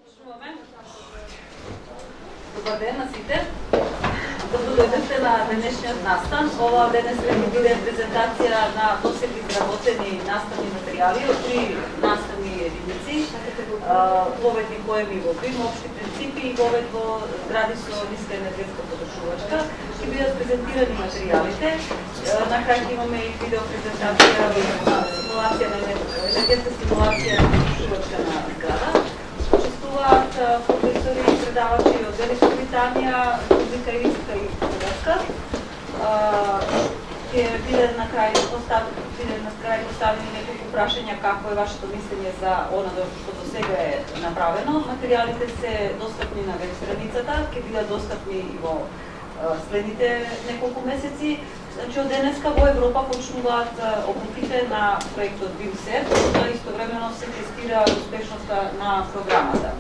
Почнуваме. Добар ден на сите. Добро дојдовте на денешниот настан. Ова денес ќе биде презентација на досега изработени наставни материјали од три наставни единици. Вовед и поеми во Бим, општи принципи и вовед во гради со ниска енергетска потрошувачка. Ќе бидат презентирани материјалите. На крај ќе имаме и видео презентација симулација на енергетска стимулација на потрошувачка на зграда. Учествуваат професори и предавачи од Велика Британија, Република Ирска и Хрватска. Ќе биде на крај поставени неколку прашања како е вашето мислење за она што до сега е направено. Материјалите се достапни на веб страницата, ќе бидат достапни и во следните неколку месеци. Значи, од денеска во Европа почнуваат обуките на проектот Bimcert, да истовремено се тестира успешноста на програмата.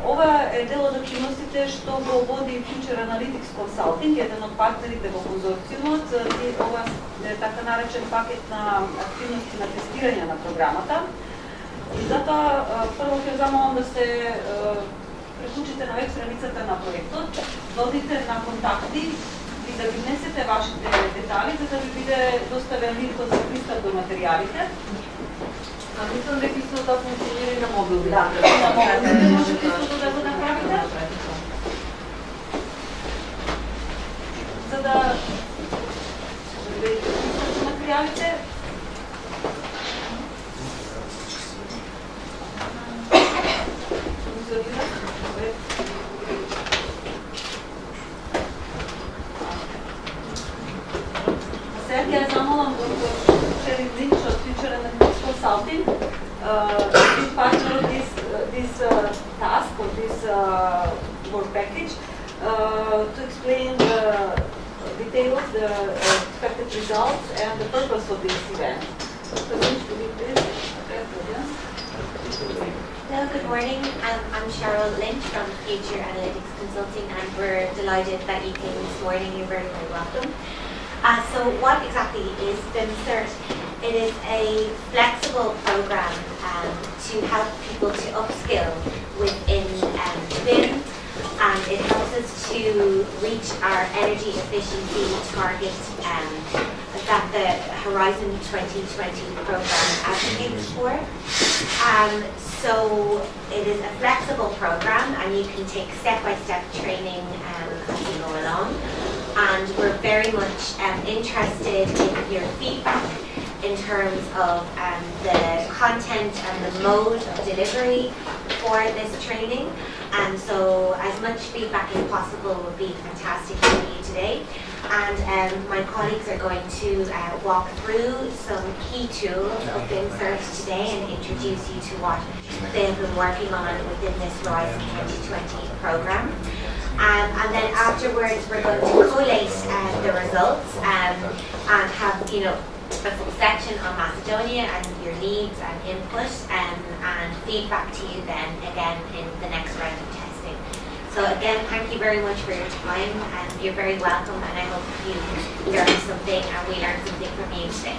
Ова е дел од активностите што го води Future Analytics Consulting, еден од партнерите во конзорциумот. Ова е така наречен пакет на активности на тестирање на програмата. И затоа прво ќе замолам да се преклучите на веб страницата на проектот, да одите на контакти и да ви внесете вашите детали, за да ви биде доставен линкот за пристап до материјалите. Мислам дека исто да функционира и на мобилни. Да, на мобилни можете исто да го направите. За да видите пристап до материјалите. Сега ќе замолам доктор Шериф Линч од Future Analytics Consulting to be partner of this task or this work package to explain the details, the expected results and the purpose of this event. Dr. Lynch, will you please address the audience? Hello, good morning. I'm Cheryl Lynch from Future Analytics Consulting, and we're delighted that you came this morning. You're very, very welcome. So what exactly is Bimcert? It is a flexible program to help people to upskill within BIM, and it helps us to reach our energy efficiency target that the Horizon 2020 program advocates for. So it is a flexible program, and you can take step-by-step training as you go along. And we're very much interested in your feedback in terms of the content and the mode of delivery for this training. And so as much feedback as possible would be fantastic for you today. And my colleagues are going to walk through some key tools of Bimcert today and introduce you to what they've been working on within this Horizon 2020 program. And then afterwards we're going to collate the results and have, a full section on Macedonia and your needs and input and feedback to you then again in the next round of testing. So again, thank you very much for your time, and you're very welcome, and I hope you learned something and we learned something from you today.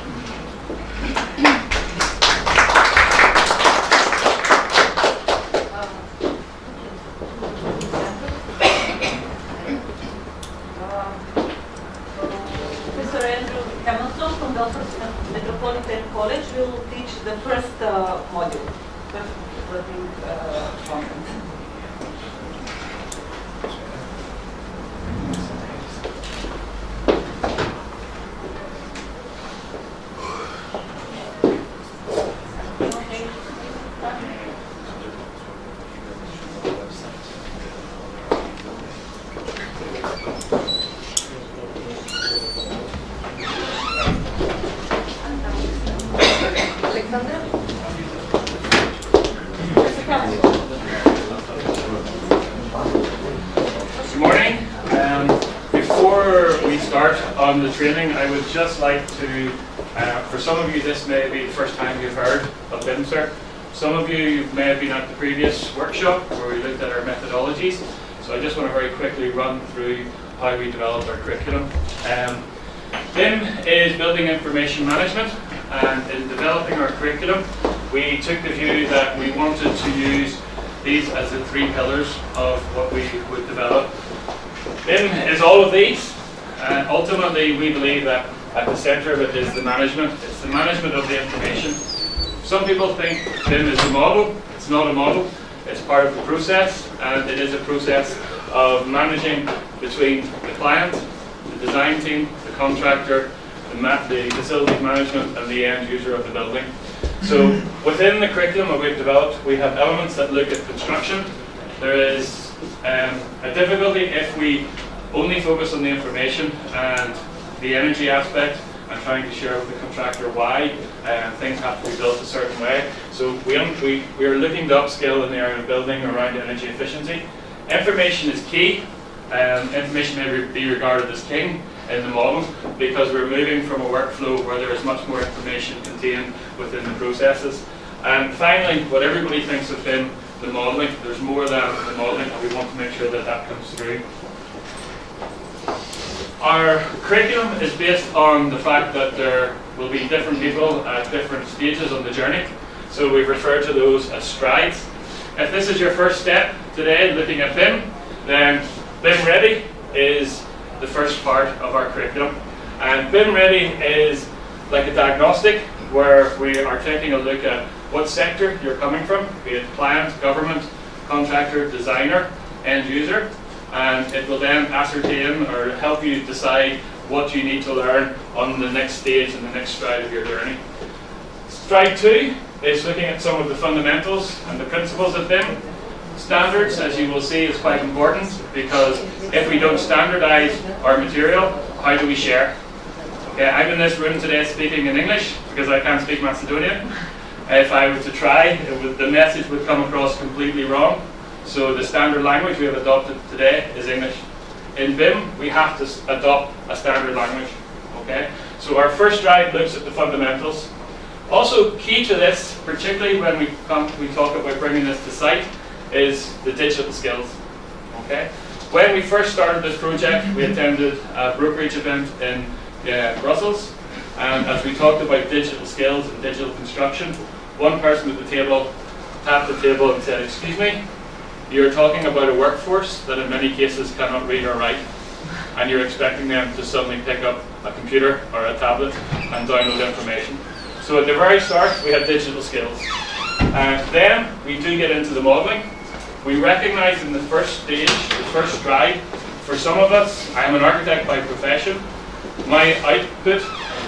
Metropolitan College will teach the first module, first working content. Good morning. Before we start on the training, I would just like to, for some of you this may be the first time you've heard of Bimcert. Some of you may have been at the previous workshop where we looked at our methodologies. So I just want to very quickly run through how we developed our curriculum. BIM is Building Information Management, and in developing our curriculum, we took the view that we wanted to use these as the three pillars of what we would develop. BIM is all of these. Ultimately, we believe that at the center of it is the management. It's the management of the information. Some people think BIM is a model. It's not a model. It's part of the process, and it is a process of managing between the client, the design team, the contractor, the facilities management, and the end user of the building. So within the curriculum that we've developed, we have elements that look at construction. There is a difficulty if we only focus on the information and the energy aspect and trying to share with the contractor why things have to be built a certain way. So we are looking to upskill in the area of building around energy efficiency. Information is key. Information may be regarded as king in the model because we're moving from a workflow where there is much more information contained within the processes. And finally, what everybody thinks of BIM, the modelling, there's more than the modelling, and we want to make sure that that comes through. Our curriculum is based on the fact that there will be different people at different stages on the journey. So we refer to those as strides. If this is your first step today looking at BIM, then BIM Ready is the first part of our curriculum. And BIM Ready is like a diagnostic where we are taking a look at what sector you're coming from, be it client, government, contractor, designer, end user. And it will then ascertain or help you decide what you need to learn on the next stage and the next stride of your journey. Stride 2 is looking at some of the fundamentals and the principles of BIM. Standards, as you will see, is quite important because if we don't standardize our material, how do we share? Okay, I'm in this room today speaking in English because I can't speak Macedonian. If I were to try, the message would come across completely wrong. So the standard language we have adopted today is English. In BIM, we have to adopt a standard language. Okay? So our first stride looks at the fundamentals. Also key to this, particularly when we talk about bringing this to site, is the digital skills. Okay? When we first started this project, we attended a brokerage event in Brussels, and as we talked about digital skills and digital construction, one person at the table tapped the table and said, "Excuse me, you're talking about a workforce that in many cases cannot read or write, and you're expecting them to suddenly pick up a computer or a tablet and download information." So at the very start, we have digital skills. And then we do get into the modelling. We recognise in the first stage, the first stride, for some of us, I am an architect by profession. My output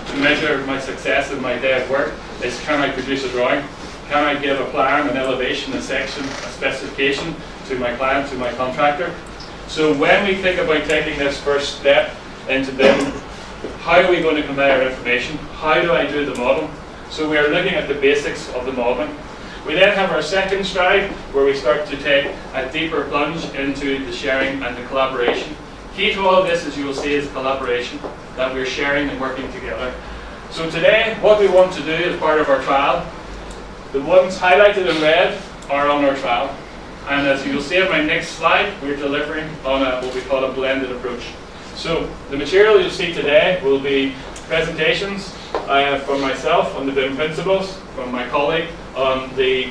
to measure my success in my day of work is, can I produce a drawing? Can I give a plan, an elevation, a section, a specification to my client, to my contractor? So when we think about taking this first step into BIM, how are we going to convey our information? How do I do the model? So we are looking at the basics of the modeling. We then have our second stride where we start to take a deeper plunge into the sharing and the collaboration. Key to all of this, as you will see, is collaboration, that we're sharing and working together. So today, what we want to do as part of our trial, the ones highlighted in red are on our trial. And as you'll see on my next slide, we're delivering on what we call a blended approach. So the material you'll see today will be presentations from myself on the BIM principles, from my colleague on the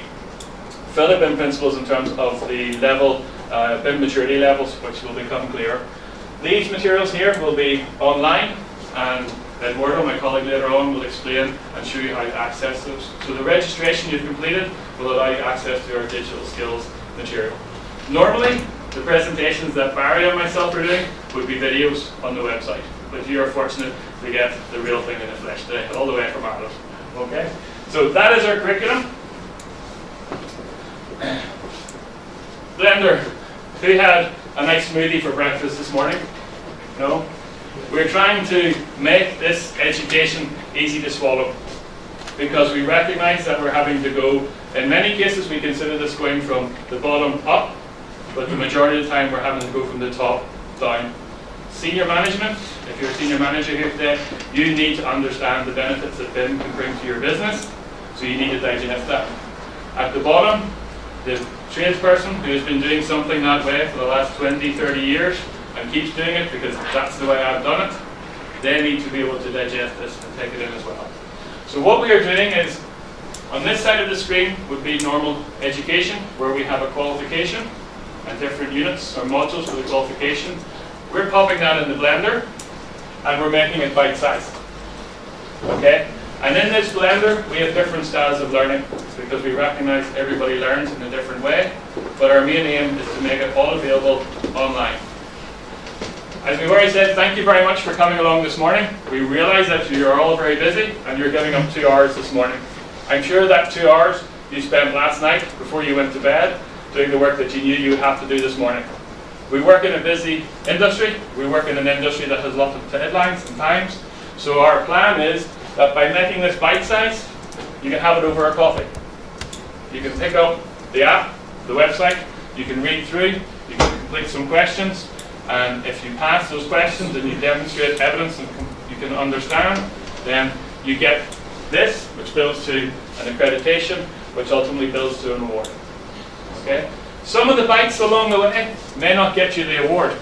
further BIM principles in terms of the level, BIM maturity levels, which will become clearer. These materials here will be online, and Eduardo, my colleague, later on will explain and show you how to access those. So the registration you've completed will allow you access to our digital skills material. Normally, the presentations that Barry and myself are doing would be videos on the website, but you are fortunate to get the real thing in the flesh today, all the way from Ireland. Okay? So that is our curriculum. Blender, who had a nice smoothie for breakfast this morning? No? We're trying to make this education easy to swallow because we recognize that we're having to go, in many cases we consider this going from the bottom up, but the majority of the time we're having to go from the top down. Senior management, if you're a senior manager here today, you need to understand the benefits that BIM can bring to your business, so you need to digest that. At the bottom, the tradesperson who has been doing something that way for the last 20, 30 years and keeps doing it because that's the way I've done it, they need to be able to digest this and take it in as well. So what we are doing is On this side of the screen would be normal education, where we have a qualification and different units or modules for the qualification. We're popping that in the blender and we're making it bite-sized. Okay? And in this blender, we have different styles of learning because we recognize everybody learns in a different way, but our main aim is to make it all available online. As we've already said, thank you very much for coming along this morning. We realize that you're all very busy and you're giving up 2 hours this morning. I'm sure that 2 hours you spent last night before you went to bed doing the work that you knew you would have to do this morning. We work in a busy industry. We work in an industry that has lots of deadlines and times. So our plan is that by making this bite-sized, you can have it over a coffee. You can pick up the app, the website, you can read through, you can complete some questions, and if you pass those questions and you demonstrate evidence and you can understand, then you get this, which builds to an accreditation, which ultimately builds to an award. Okay? Some of the bites along the way may not get you the award,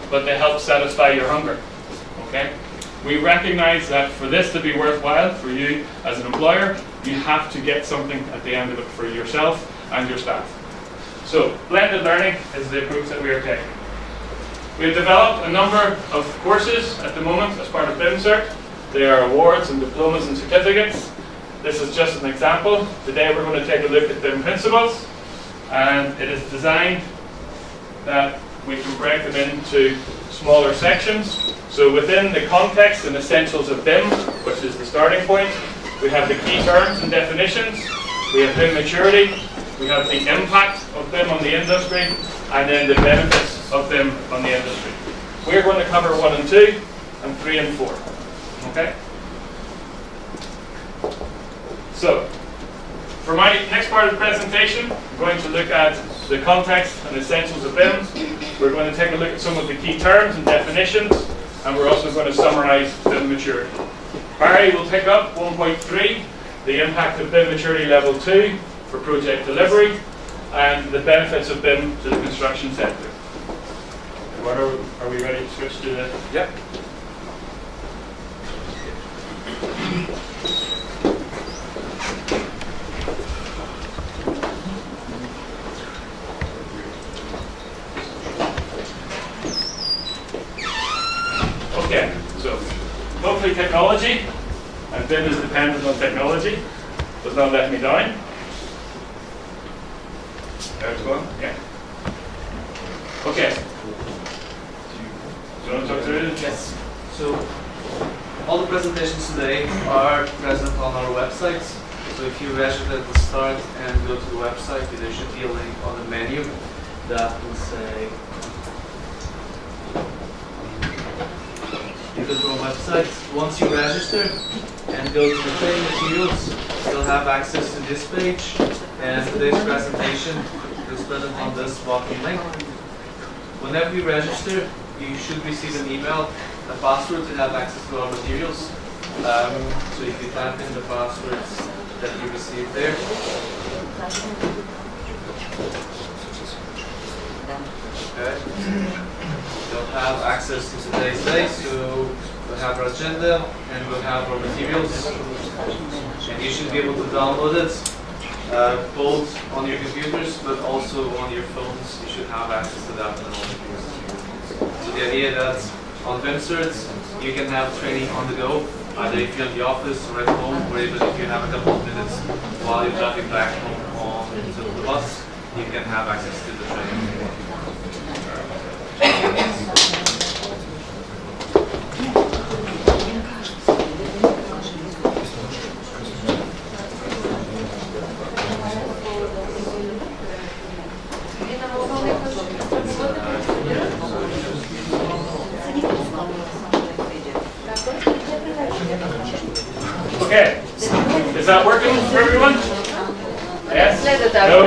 but they help satisfy your hunger. Okay? We recognize that for this to be worthwhile for you as an employer, you have to get something at the end of it for yourself and your staff. So, blended learning is the approach that we are taking. We've developed a number of courses at the moment as part of Bimcert. They are awards and diplomas and certificates. This is just an example. Today we're going to take a look at BIM principles, and it is designed that we can break them into smaller sections. So within the context and essentials of BIM, which is the starting point, we have the key terms and definitions, we have BIM maturity, we have the impact of BIM on the industry, and then the benefits of BIM on the industry. We're going to cover 1 and 2, and 3 and 4. Okay? So, for my next part of the presentation, I'm going to look at the context and essentials of BIM. We're going to take a look at some of the key terms and definitions, and we're also going to summarize BIM maturity. Barry will pick up 1.3, the impact of BIM maturity level 2 for project delivery, and the benefits of BIM to the construction sector. Are we ready to switch to the... Yep. Okay, so hopefully technology, and BIM is dependent on technology, does not let me down. There it's going, yeah. Okay. Do you want to talk through it? Yes. So all the presentations today are present on our website. So if you register at the start and go to the website, there should be a link on the menu that will say, you go to our website. Once you register and go to the training materials, you'll have access to this page, and today's presentation is present on this walking link. Whenever you register, you should receive an email, a password to have access to our materials. So if you type in the passwords that you received there, okay, you'll have access to today's day. So we'll have our agenda and we'll have our materials, and you should be able to download it both on your computers but also on your phones. You should have access to that on all computers. So the idea that on Bimcert you can have training on the go, either if you're in the office or at home, or even if you have a couple of minutes while you're driving back home on the bus, you can have access to the training. Okay, is that working for everyone? Yes? No?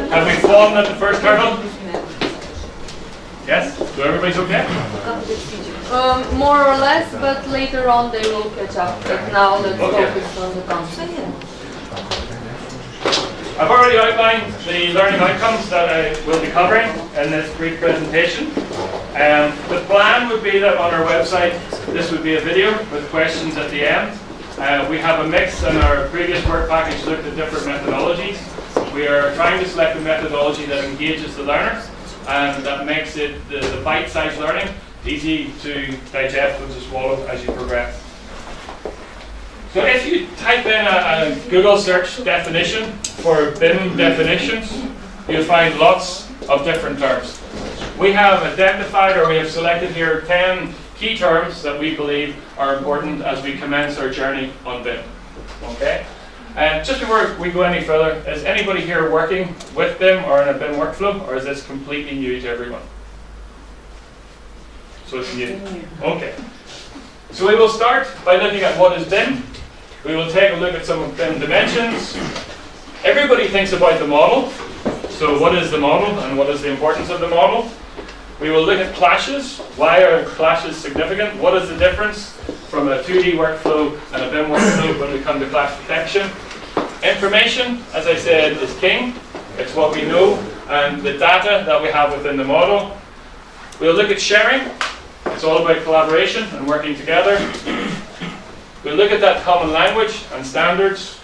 Have we fallen at the first hurdle? Yes? So everybody's okay? More or less, but later on they will catch up. But now let's focus on the concept. I've already outlined the learning outcomes that I will be covering in this brief presentation. The plan would be that on our website, this would be a video with questions at the end. We have a mix, and our previous work package looked at different methodologies. We are trying to select a methodology that engages the learner and that makes it the bite-sized learning easy to digest and to swallow as you progress. So if you type in a Google search definition for BIM definitions, you'll find lots of different terms. We have identified, or we have selected here 10 key terms that we believe are important as we commence our journey on BIM. Okay? And just before we go any further, is anybody here working with BIM or in a BIM workflow, or is this completely new to everyone? So it's new. Okay. So we will start by looking at what is BIM. We will take a look at some of BIM dimensions. Everybody thinks about the model. So what is the model and what is the importance of the model? We will look at clashes. Why are clashes significant? What is the difference from a 2D workflow and a BIM workflow when we come to clash detection? Information, as I said, is king. It's what we know and the data that we have within the model. We'll look at sharing. It's all about collaboration and working together. We'll look at that common language and standards.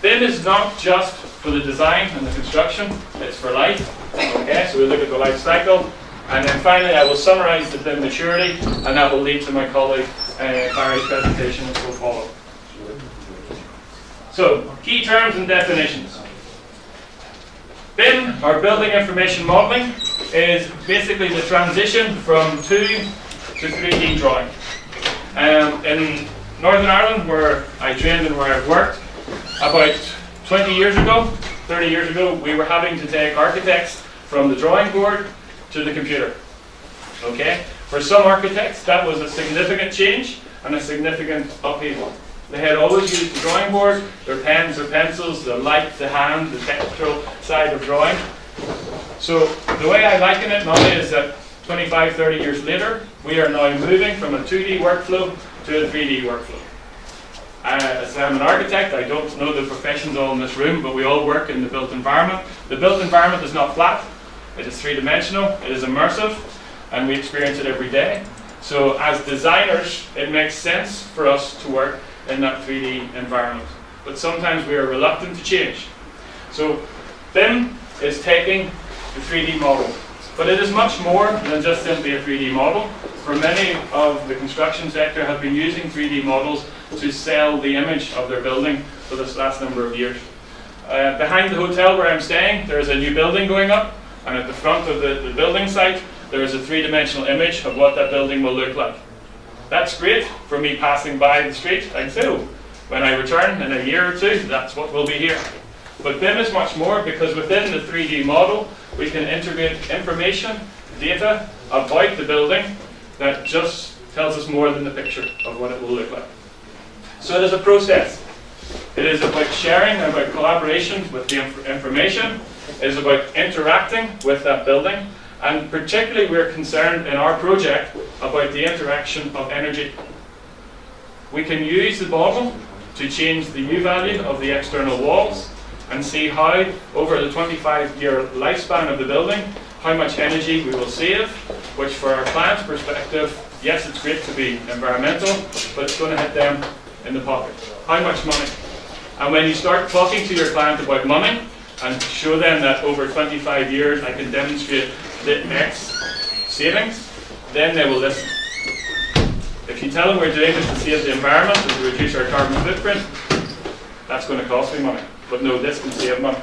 BIM is not just for the design and the construction, it's for life. Okay, so we'll look at the life cycle. And then finally, I will summarize the BIM maturity, and that will lead to my colleague Barry's presentation, which will follow. So, key terms and definitions. BIM, or Building Information Modeling, is basically the transition from 2 to 3D drawing. In Northern Ireland, where I trained and where I've worked, about 20 years ago, 30 years ago, we were having to take architects from the drawing board to the computer. Okay? For some architects, that was a significant change and a significant upheaval. They had always used the drawing board, their pens, their pencils, the light, the hand, the textural side of drawing. So the way I liken it now is that 25, 30 years later, we are now moving from a 2D workflow to a 3D workflow. As I'm an architect, I don't know the professions all in this room, but we all work in the built environment. The built environment is not flat. It is three-dimensional, it is immersive, and we experience it every day. So as designers, it makes sense for us to work in that 3D environment. But sometimes we are reluctant to change. So BIM is taking the 3D model. But it is much more than just simply a 3D model. For many of the construction sector have been using 3D models to sell the image of their building for this last number of years. Behind the hotel where I'm staying, there is a new building going up. And at the front of the building site, there is a three-dimensional image of what that building will look like. That's great for me passing by the street. I say, oh, when I return in a year or two, that's what will be here. But BIM is much more, because within the 3D model, we can integrate information, data about the building that just tells us more than the picture of what it will look like. So it is a process. It is about sharing and about collaboration with the information. It is about interacting with that building, and particularly we're concerned in our project about the interaction of energy. We can use the model to change the U value of the external walls and see how, over the 25-year lifespan of the building, how much energy we will save, which for our client's perspective, yes, it's great to be environmental, but it's going to hit them in the pocket. How much money? And when you start talking to your client about money, and show them that over 25 years I can demonstrate the X savings, then they will listen. If you tell them we're doing this to save the environment and to reduce our carbon footprint, that's going to cost me money. But no, this can save money.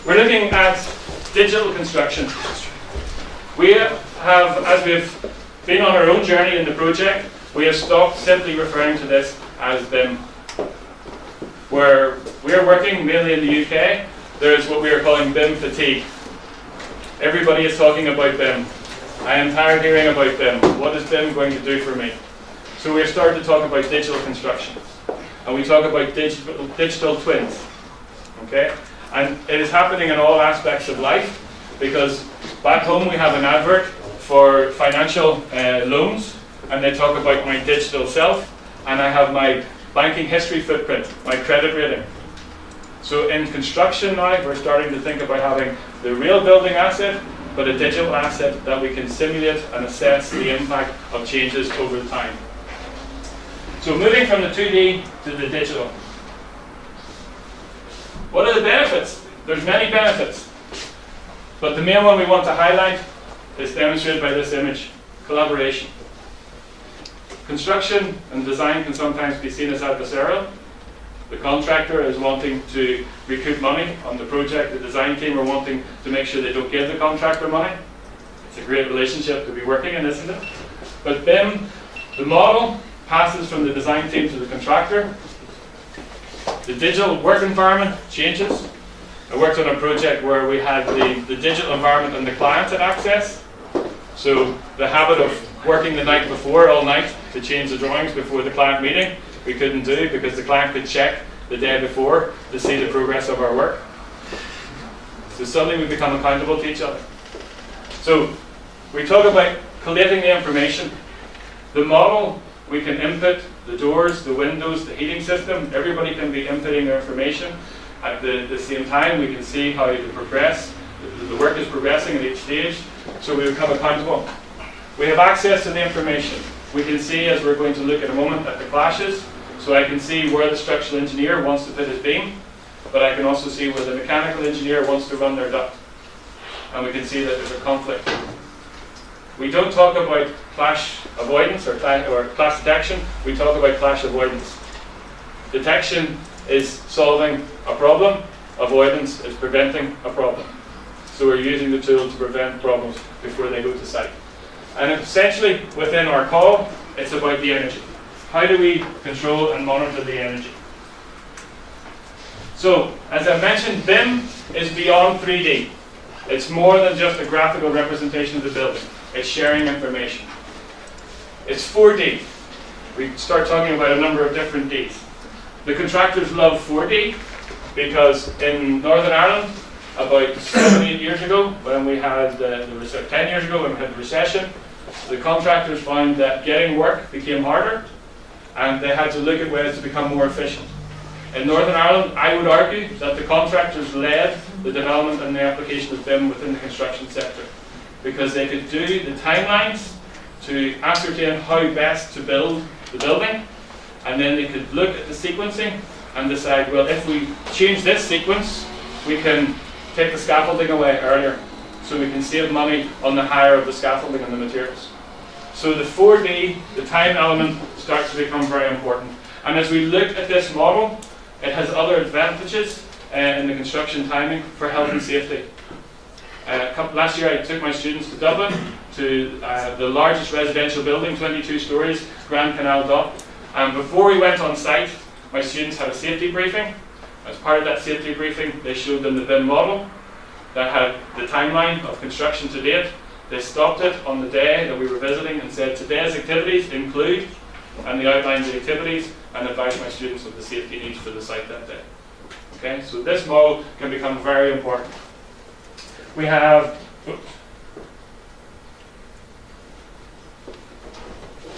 We're looking at digital construction. We have, as we've been on our own journey in the project, we have stopped simply referring to this as BIM. Where we're working mainly in the UK, there's what we are calling BIM fatigue. Everybody is talking about BIM. I am tired of hearing about BIM. What is BIM going to do for me? So we've started to talk about digital construction. And we talk about digital twins. Okay? And it is happening in all aspects of life, because back home we have an advert for financial loans, and they talk about my digital self, and I have my banking history footprint, my credit rating. So in construction now, we're starting to think about having the real building asset, but a digital asset that we can simulate and assess the impact of changes over time. So moving from the 2D to the digital. What are the benefits? There's many benefits. But the main one we want to highlight is demonstrated by this image: collaboration. Construction and design can sometimes be seen as adversarial. The contractor is wanting to recoup money on the project. The design team are wanting to make sure they don't give the contractor money. It's a great relationship to be working in, isn't it? But BIM, the model, passes from the design team to the contractor. The digital work environment changes. I worked on a project where we had the digital environment and the client had access. So the habit of working the night before, all night, to change the drawings before the client meeting, we couldn't do because the client could check the day before to see the progress of our work. So suddenly we become accountable to each other. So we talk about collating the information. The model, we can input the doors, the windows, the heating system. Everybody can be inputting their information. At the same time, we can see how the work is progressing at each stage. So we become accountable. We have access to the information. We can see, as we're going to look in a moment, at the clashes. So I can see where the structural engineer wants to put his beam, but I can also see where the mechanical engineer wants to run their duct. And we can see that there's a conflict. We don't talk about clash avoidance or clash detection. We talk about clash avoidance. Detection is solving a problem. Avoidance is preventing a problem. So we're using the tool to prevent problems before they go to site. And essentially, within our call, it's about the energy. How do we control and monitor the energy? So, as I mentioned, BIM is beyond 3D. It's more than just a graphical representation of the building. It's sharing information. It's 4D. We start talking about a number of different Ds. The contractors love 4D because in Northern Ireland, about 7, 8 years ago, when we had 10 years ago when we had the recession, the contractors found that getting work became harder and they had to look at ways to become more efficient. In Northern Ireland, I would argue that the contractors led the development and the application of BIM within the construction sector because they could do the timelines to ascertain how best to build the building, and then they could look at the sequencing and decide, well, if we change this sequence, we can take the scaffolding away earlier, so we can save money on the hire of the scaffolding and the materials. So the 4D, the time element, starts to become very important. And as we look at this model, it has other advantages in the construction timing for health and safety. Last year I took my students to Dublin, to the largest residential building, 22 stories, Grand Canal Dock. And before we went on site, my students had a safety briefing. As part of that safety briefing, they showed them the BIM model that had the timeline of construction to date. They stopped it on the day that we were visiting and said, today's activities include, and they outlined the activities and advised my students of the safety needs for the site that day. Okay, so this model can become very important. We have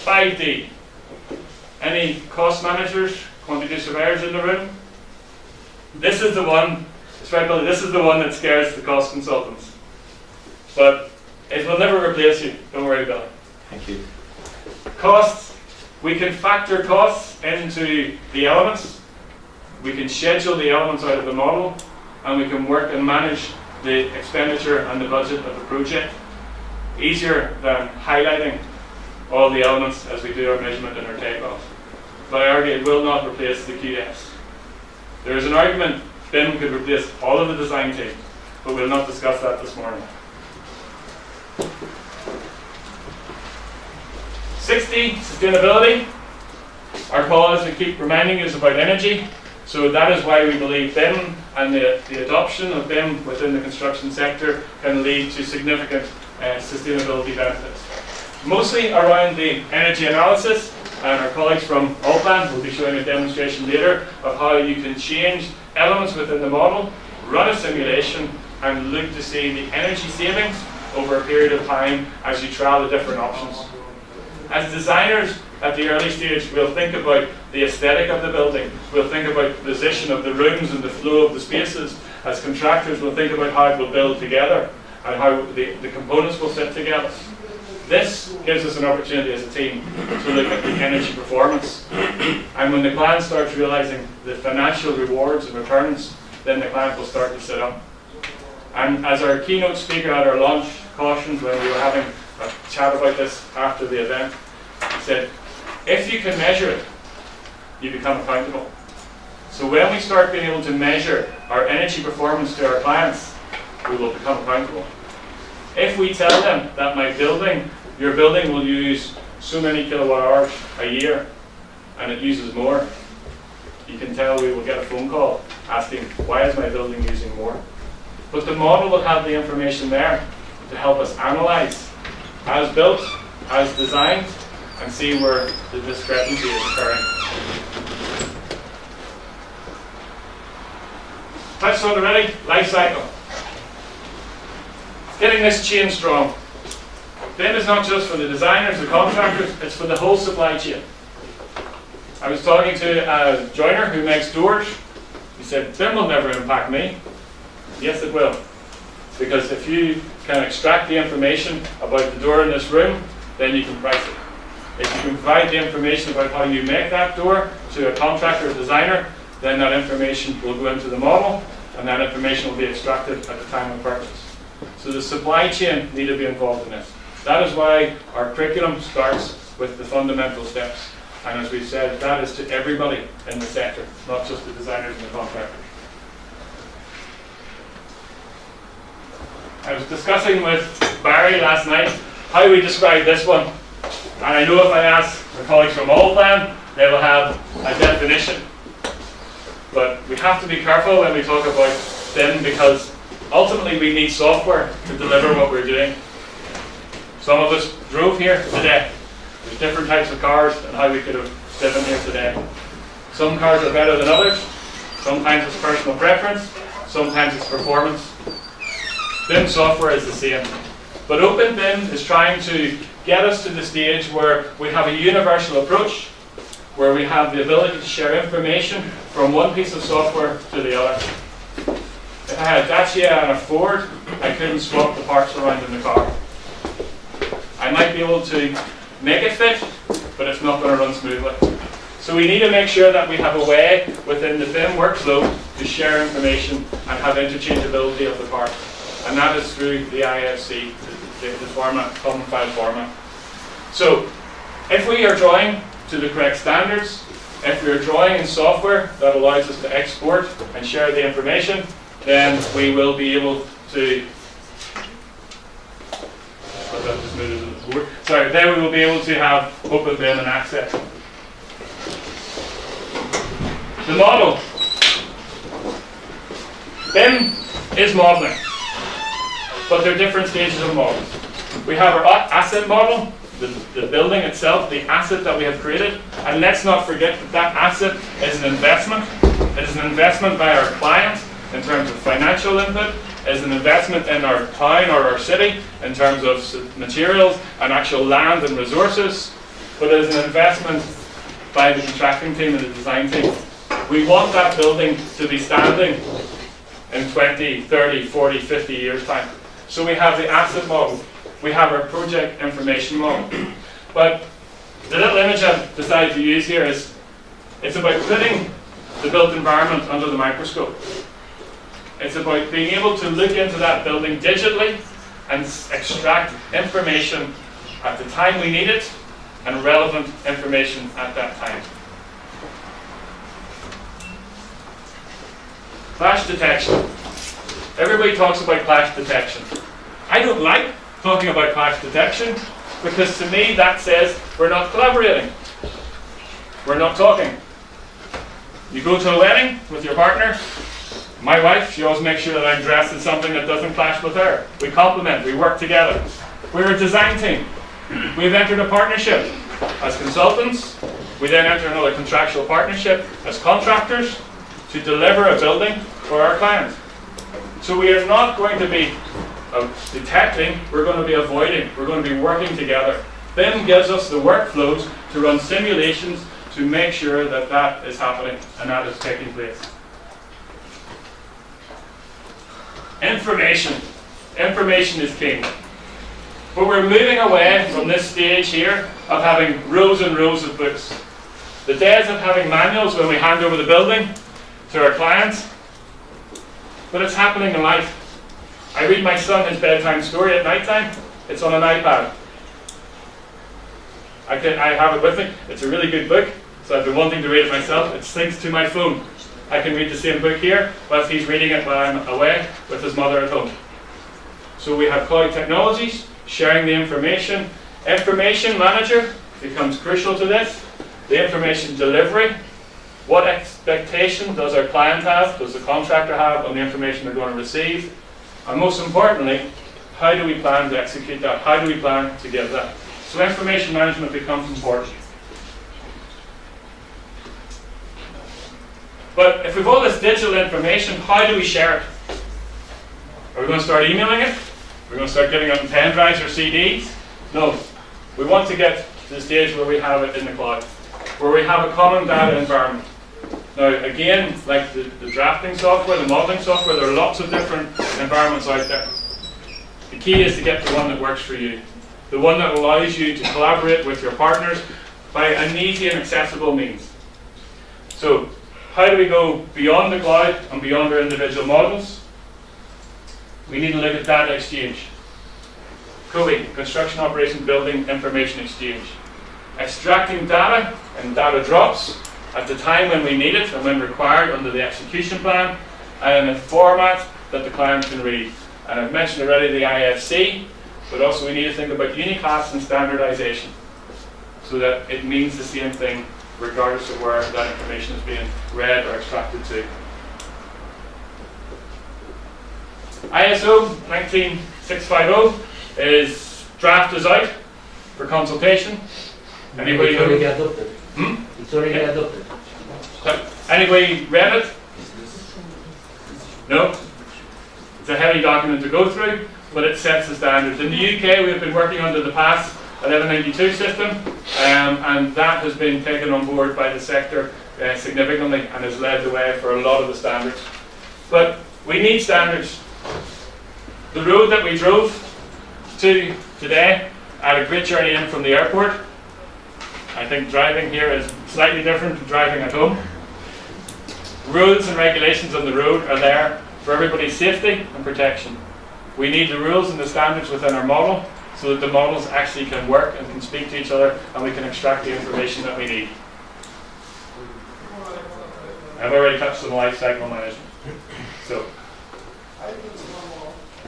5D. Any cost managers, quantity surveyors in the room? This is the one, this is the one that scares the cost consultants. But it will never replace you, don't worry about it. Thank you. Costs, we can factor costs into the elements. We can schedule the elements out of the model, and we can work and manage the expenditure and the budget of the project easier than highlighting all the elements as we do our measurement and our takeoff. But I argue it will not replace the QS. There is an argument BIM could replace all of the design team, but we'll not discuss that this morning. 60, sustainability. Our call is to keep reminding us about energy. So that is why we believe BIM and the adoption of BIM within the construction sector can lead to significant sustainability benefits. Mostly around the energy analysis, and our colleagues from Allplan will be showing a demonstration later of how you can change elements within the model, run a simulation, and look to see the energy savings over a period of time as you trial the different options. As designers, at the early stage, we'll think about the aesthetic of the building. We'll think about the position of the rooms and the flow of the spaces. As contractors, we'll think about how it will build together and how the components will fit together. This gives us an opportunity as a team to look at the energy performance. And when the client starts realizing the financial rewards and returns, then the client will start to sit up. And as our keynote speaker at our launch cautioned when we were having a chat about this after the event, he said, if you can measure it, you become accountable. So when we start being able to measure our energy performance to our clients, we will become accountable. If we tell them that your building will use so many kilowatt hours a year and it uses more, you can tell we will get a phone call asking, why is my building using more? But the model will have the information there to help us analyze as built, as designed, and see where the discrepancy is occurring. Touched on already, life cycle. Getting this chain strong. BIM is not just for the designers, the contractors, it's for the whole supply chain. I was talking to a joiner who makes doors. He said, BIM will never impact me. Yes, it will. Because if you can extract the information about the door in this room, then you can price it. If you can provide the information about how you make that door to a contractor or designer, then that information will go into the model, and that information will be extracted at the time of purchase. So the supply chain need to be involved in this. That is why our curriculum starts with the fundamental steps. And as we've said, that is to everybody in the sector, not just the designers and the contractors. I was discussing with Barry last night how we describe this one. And I know if I ask my colleagues from Allplan, they will have a definition. But we have to be careful when we talk about BIM because ultimately we need software to deliver what we're doing. Some of us drove here today. There's different types of cars and how we could have driven here today. Some cars are better than others. Sometimes it's personal preference. Sometimes it's performance. BIM software is the same. But Open BIM is trying to get us to the stage where we have a universal approach, where we have the ability to share information from one piece of software to the other. If I had a Dacia and a Ford, I couldn't swap the parts around in the car. I might be able to make it fit, but it's not going to run smoothly. So we need to make sure that we have a way within the BIM workflow to share information and have interchangeability of the parts. And that is through the IFC, the format, common file format. So if we are drawing to the correct standards, if we are drawing in software that allows us to export and share the information, then we will be able to then we will be able to have Open BIM and access. The model. BIM is modeling, but there are different stages of models. We have our asset model, the building itself, the asset that we have created, and let's not forget that that asset is an investment. It is an investment by our client in terms of financial input, is an investment in our town or our city in terms of materials and actual land and resources, but it is an investment by the contracting team and the design team. We want that building to be standing in 20, 30, 40, 50 years' time. So we have the asset model, we have our project information model. But the little image I've decided to use here is, it's about putting the built environment under the microscope. It's about being able to look into that building digitally and extract information at the time we need it and relevant information at that time. Clash detection. Everybody talks about clash detection. I don't like talking about clash detection because to me that says we're not collaborating. We're not talking. You go to a wedding with your partner. My wife, she always makes sure that I'm dressed in something that doesn't clash with her. We complement, we work together. We're a design team. We've entered a partnership as consultants. We then enter another contractual partnership as contractors to deliver a building for our client. So we are not going to be detecting, we're going to be avoiding, we're going to be working together. BIM gives us the workflows to run simulations to make sure that that is happening and that is taking place. Information. Information is king. But we're moving away from this stage here of having rows and rows of books. The days of having manuals when we hand over the building to our clients, but it's happening in life. I read my son his bedtime story at night time. It's on an iPad. I have it with me. It's a really good book, so I've been wanting to read it myself. It syncs to my phone. I can read the same book here, whilst he's reading it while I'm away with his mother at home. So we have cloud technologies, sharing the information. Information manager becomes crucial to this. The information delivery. What expectation does our client have, does the contractor have on the information they're going to receive? And most importantly, how do we plan to execute that? How do we plan to give that? So information management becomes important. But if we've all this digital information, how do we share it? Are we going to start emailing it? We're going to start giving it on pen drives or CDs? No. We want to get to the stage where we have it in the cloud, where we have a common data environment. Now, again, like the drafting software, the modeling software, there are lots of different environments out there. The key is to get the one that works for you, the one that allows you to collaborate with your partners by an easy and accessible means. So, how do we go beyond the cloud and beyond our individual models? We need to look at data exchange. COBE, Construction Operation Building Information Exchange. Extracting data and data drops at the time when we need it and when required under the execution plan, and in a format that the client can read. And I've mentioned already the IFC, but also we need to think about uniclass and standardization so that it means the same thing regardless of where that information is being read or extracted to. ISO 19650 is draft is out for consultation. Anybody It's already adopted. It's already adopted. Anybody read it? No? It's a heavy document to go through, but it sets the standards. In the UK, we've been working under the PAS 1192 system, and that has been taken on board by the sector significantly and has led the way for a lot of the standards. But we need standards. The road that we drove to today had a great journey in from the airport. I think driving here is slightly different from driving at home. Rules and regulations on the road are there for everybody's safety and protection. We need the rules and the standards within our model so that the models actually can work and can speak to each other and we can extract the information that we need. I've already touched on the life cycle management. So,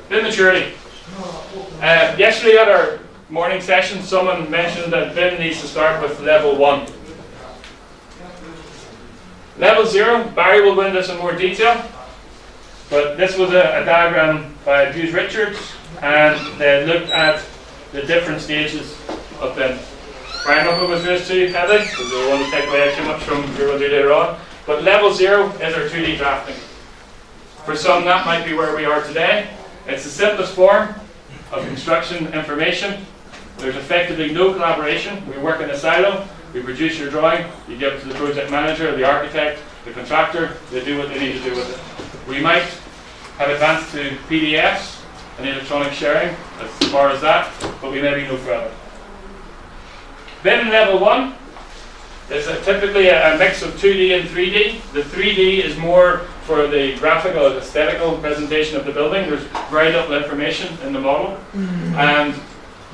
BIM maturity. Yesterday at our morning session, someone mentioned that BIM needs to start with level 1. Level 0, Barry will go into this in more detail, but this was a diagram by Hughes Richards, and they looked at the different stages of BIM. Brian will go through this too, Heather, because we don't want to take away too much from what we'll do later on. But level 0 is our 2D drafting. For some, that might be where we are today. It's the simplest form of construction information. There's effectively no collaboration. We work in a silo. We produce your drawing. You give it to the project manager, the architect, the contractor. They do what they need to do with it. We might have advanced to PDFs and electronic sharing as far as that, but we may be no further. Then in level 1, it's typically a mix of 2D and 3D. The 3D is more for the graphical and aesthetical presentation of the building. There's very little information in the model. And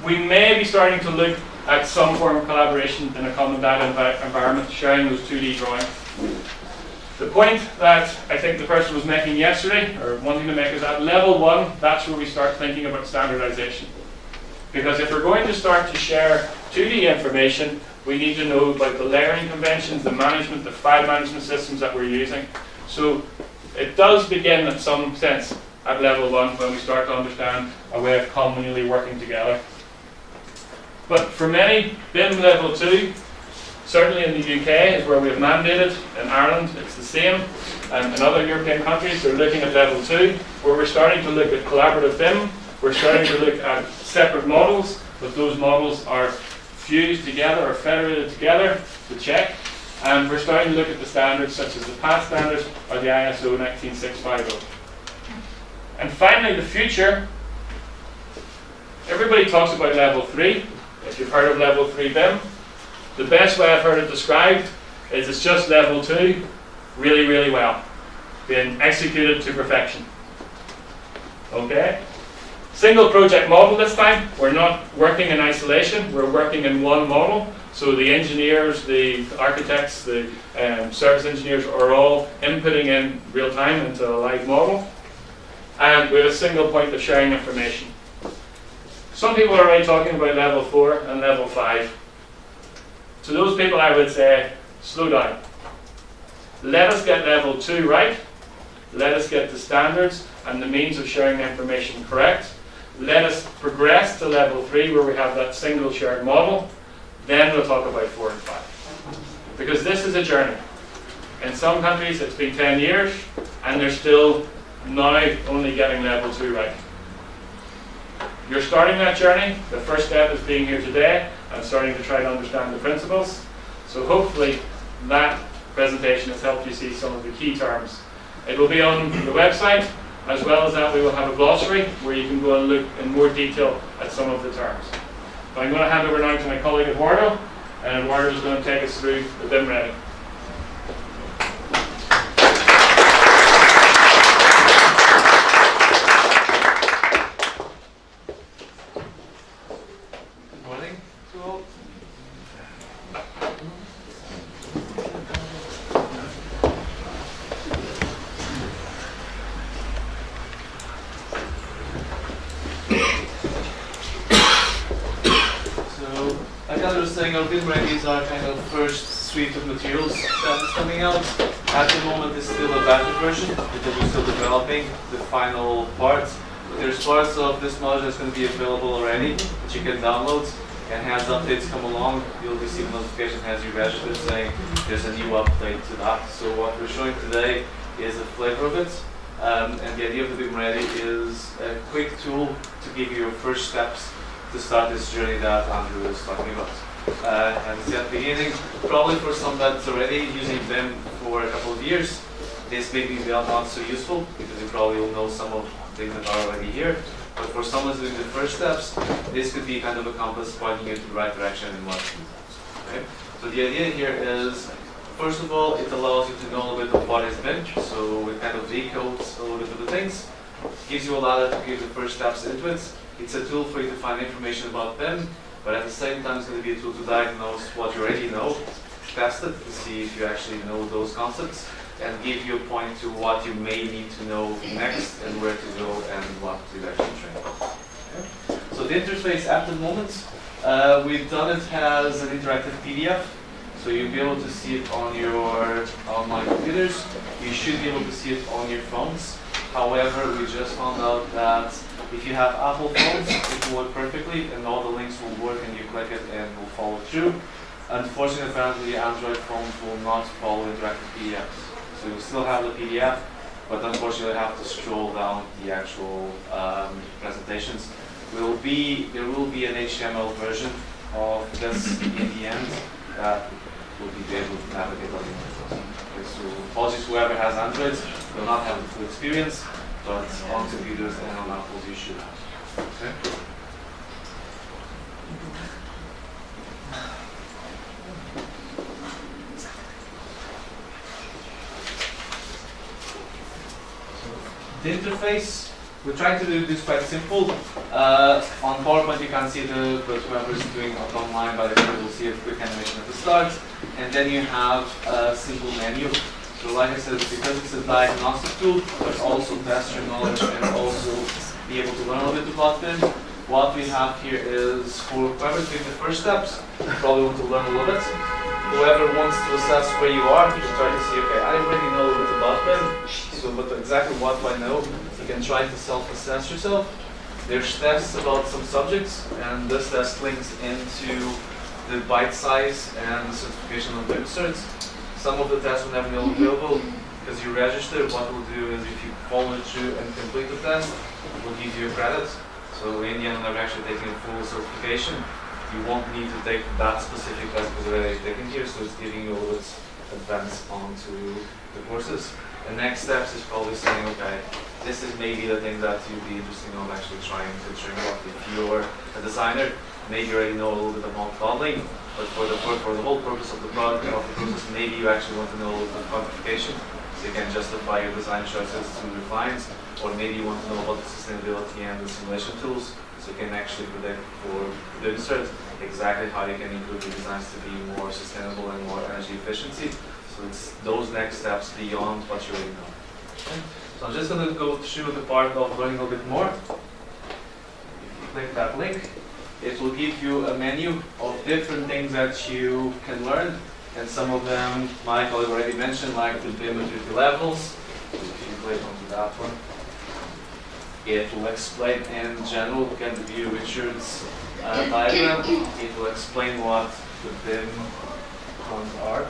we may be starting to look at some form of collaboration in a common data environment, sharing those 2D drawings. The point that I think the person was making yesterday, or wanting to make, is at level 1, that's where we start thinking about standardization. Because if we're going to start to share 2D information, we need to know about the layering conventions, the management, the file management systems that we're using. So it does begin in some sense at level 1 when we start to understand a way of commonly working together. But for many, BIM level 2, certainly in the UK is where we have mandated. In Ireland it's the same, and in other European countries they're looking at level 2, where we're starting to look at collaborative BIM. We're starting to look at separate models, but those models are fused together or federated together to check. And we're starting to look at the standards such as the PAS standards or the ISO 19650. And finally, the future everybody talks about level 3. If you've heard of level 3 BIM, the best way I've heard it described is it's just level 2 really, really well, being executed to perfection. Okay? Single project model this time. We're not working in isolation, we're working in one model. So the engineers, the architects, the service engineers are all inputting in real time into a live model. And we have a single point of sharing information. Some people are already talking about level 4 and level 5. To those people I would say, slow down. Let us get level 2 right. Let us get the standards and the means of sharing the information correct. Let us progress to level 3 where we have that single shared model. Then we'll talk about 4 and 5. Because this is a journey. In some countries it's been 10 years and they're still now only getting level 2 right. You're starting that journey. The first step is being here today and starting to try to understand the principles. So hopefully that presentation has helped you see some of the key terms. It will be on the website. As well as that, we will have a glossary where you can go and look in more detail at some of the terms. So I'm going to hand over now to my colleague Eduardo, and Eduardo is going to take us through the BIM Ready. Good morning to all. Like I was saying, our BIM Ready is our kind of first suite of materials that is coming out. At the moment it's still a beta version because we're still developing the final parts. There's parts of this module that's going to be available already that you can download, and as updates come along, you'll receive a notification as you register saying there's a new update to that. So what we're showing today is a flavor of it. And the idea of the BIM Ready is a quick tool to give you your first steps to start this journey that Andrew was talking about. And at the beginning, probably for some that's already using BIM for a couple of years, this may be not so useful because you probably will know some of the things that are already here. But for someone doing the first steps, this could be kind of a compass pointing you to the right direction in what you do. Okay? So the idea here is, first of all, it allows you to know a little bit of what is BIM, so it kind of decodes a little bit of the things, gives you a lot to give the first steps into it. It's a tool for you to find information about BIM, but at the same time it's going to be a tool to diagnose what you already know, test it to see if you actually know those concepts, and give you a point to what you may need to know next and where to go and what to actually train. Okay. So the interface at the moment, we've done it as an interactive PDF, so you'll be able to see it on your online computers. You should be able to see it on your phones. However, we just found out that if you have Apple phones, it will work perfectly and all the links will work and you click it and will follow through. Unfortunately, apparently Android phones will not follow interactive PDFs. So you still have the PDF, but unfortunately have to scroll down the actual presentations. There will be an HTML version of this in the end that will be able to navigate on the internet. Okay, so apologies to whoever has Androids, will not have the full experience, but on computers and on Apples you should have. Okay. The interface, we're trying to do this quite simple. On PowerPoint you can't see it, but whoever's doing it online by the way will see a quick animation at the start. And then you have a simple menu. So like I said, because it's a diagnostic tool, but also test your knowledge and also be able to learn a little bit about BIM. What we have here is for whoever's doing the first steps, you probably want to learn a little bit. Whoever wants to assess where you are, you can try to see, okay, I already know a little bit about BIM, so but exactly what do I know? You can try to self-assess yourself. There's tests about some subjects, and this test links into the bite size and the certification of Bimcert. Some of the tests will never be available because you register. What we'll do is if you follow it through and complete the test, we'll give you a credit. So in the end, when you're actually taking a full certification, you won't need to take that specific test because it's already taken here, so it's giving you a little bit advance onto the courses. The next steps is probably saying, okay, this is maybe the thing that you'd be interested in actually trying to trim off. If you're a designer, maybe you already know a little bit about modeling, but for the whole purpose of the product of the process, maybe you actually want to know a little bit of quantification, so you can justify your design choices to your clients, or maybe you want to know about the sustainability and the simulation tools, so you can actually predict for Bimcert exactly how you can improve your designs to be more sustainable and more energy efficiency. So it's those next steps beyond what you already know. Okay. So I'm just going to go through the part of learning a little bit more. If you click that link, it will give you a menu of different things that you can learn, and some of them Michael already mentioned, like the BIM maturity levels. If you click onto that one, it will explain in general. Look at the view Richard's diagram. It will explain what the BIM ones are.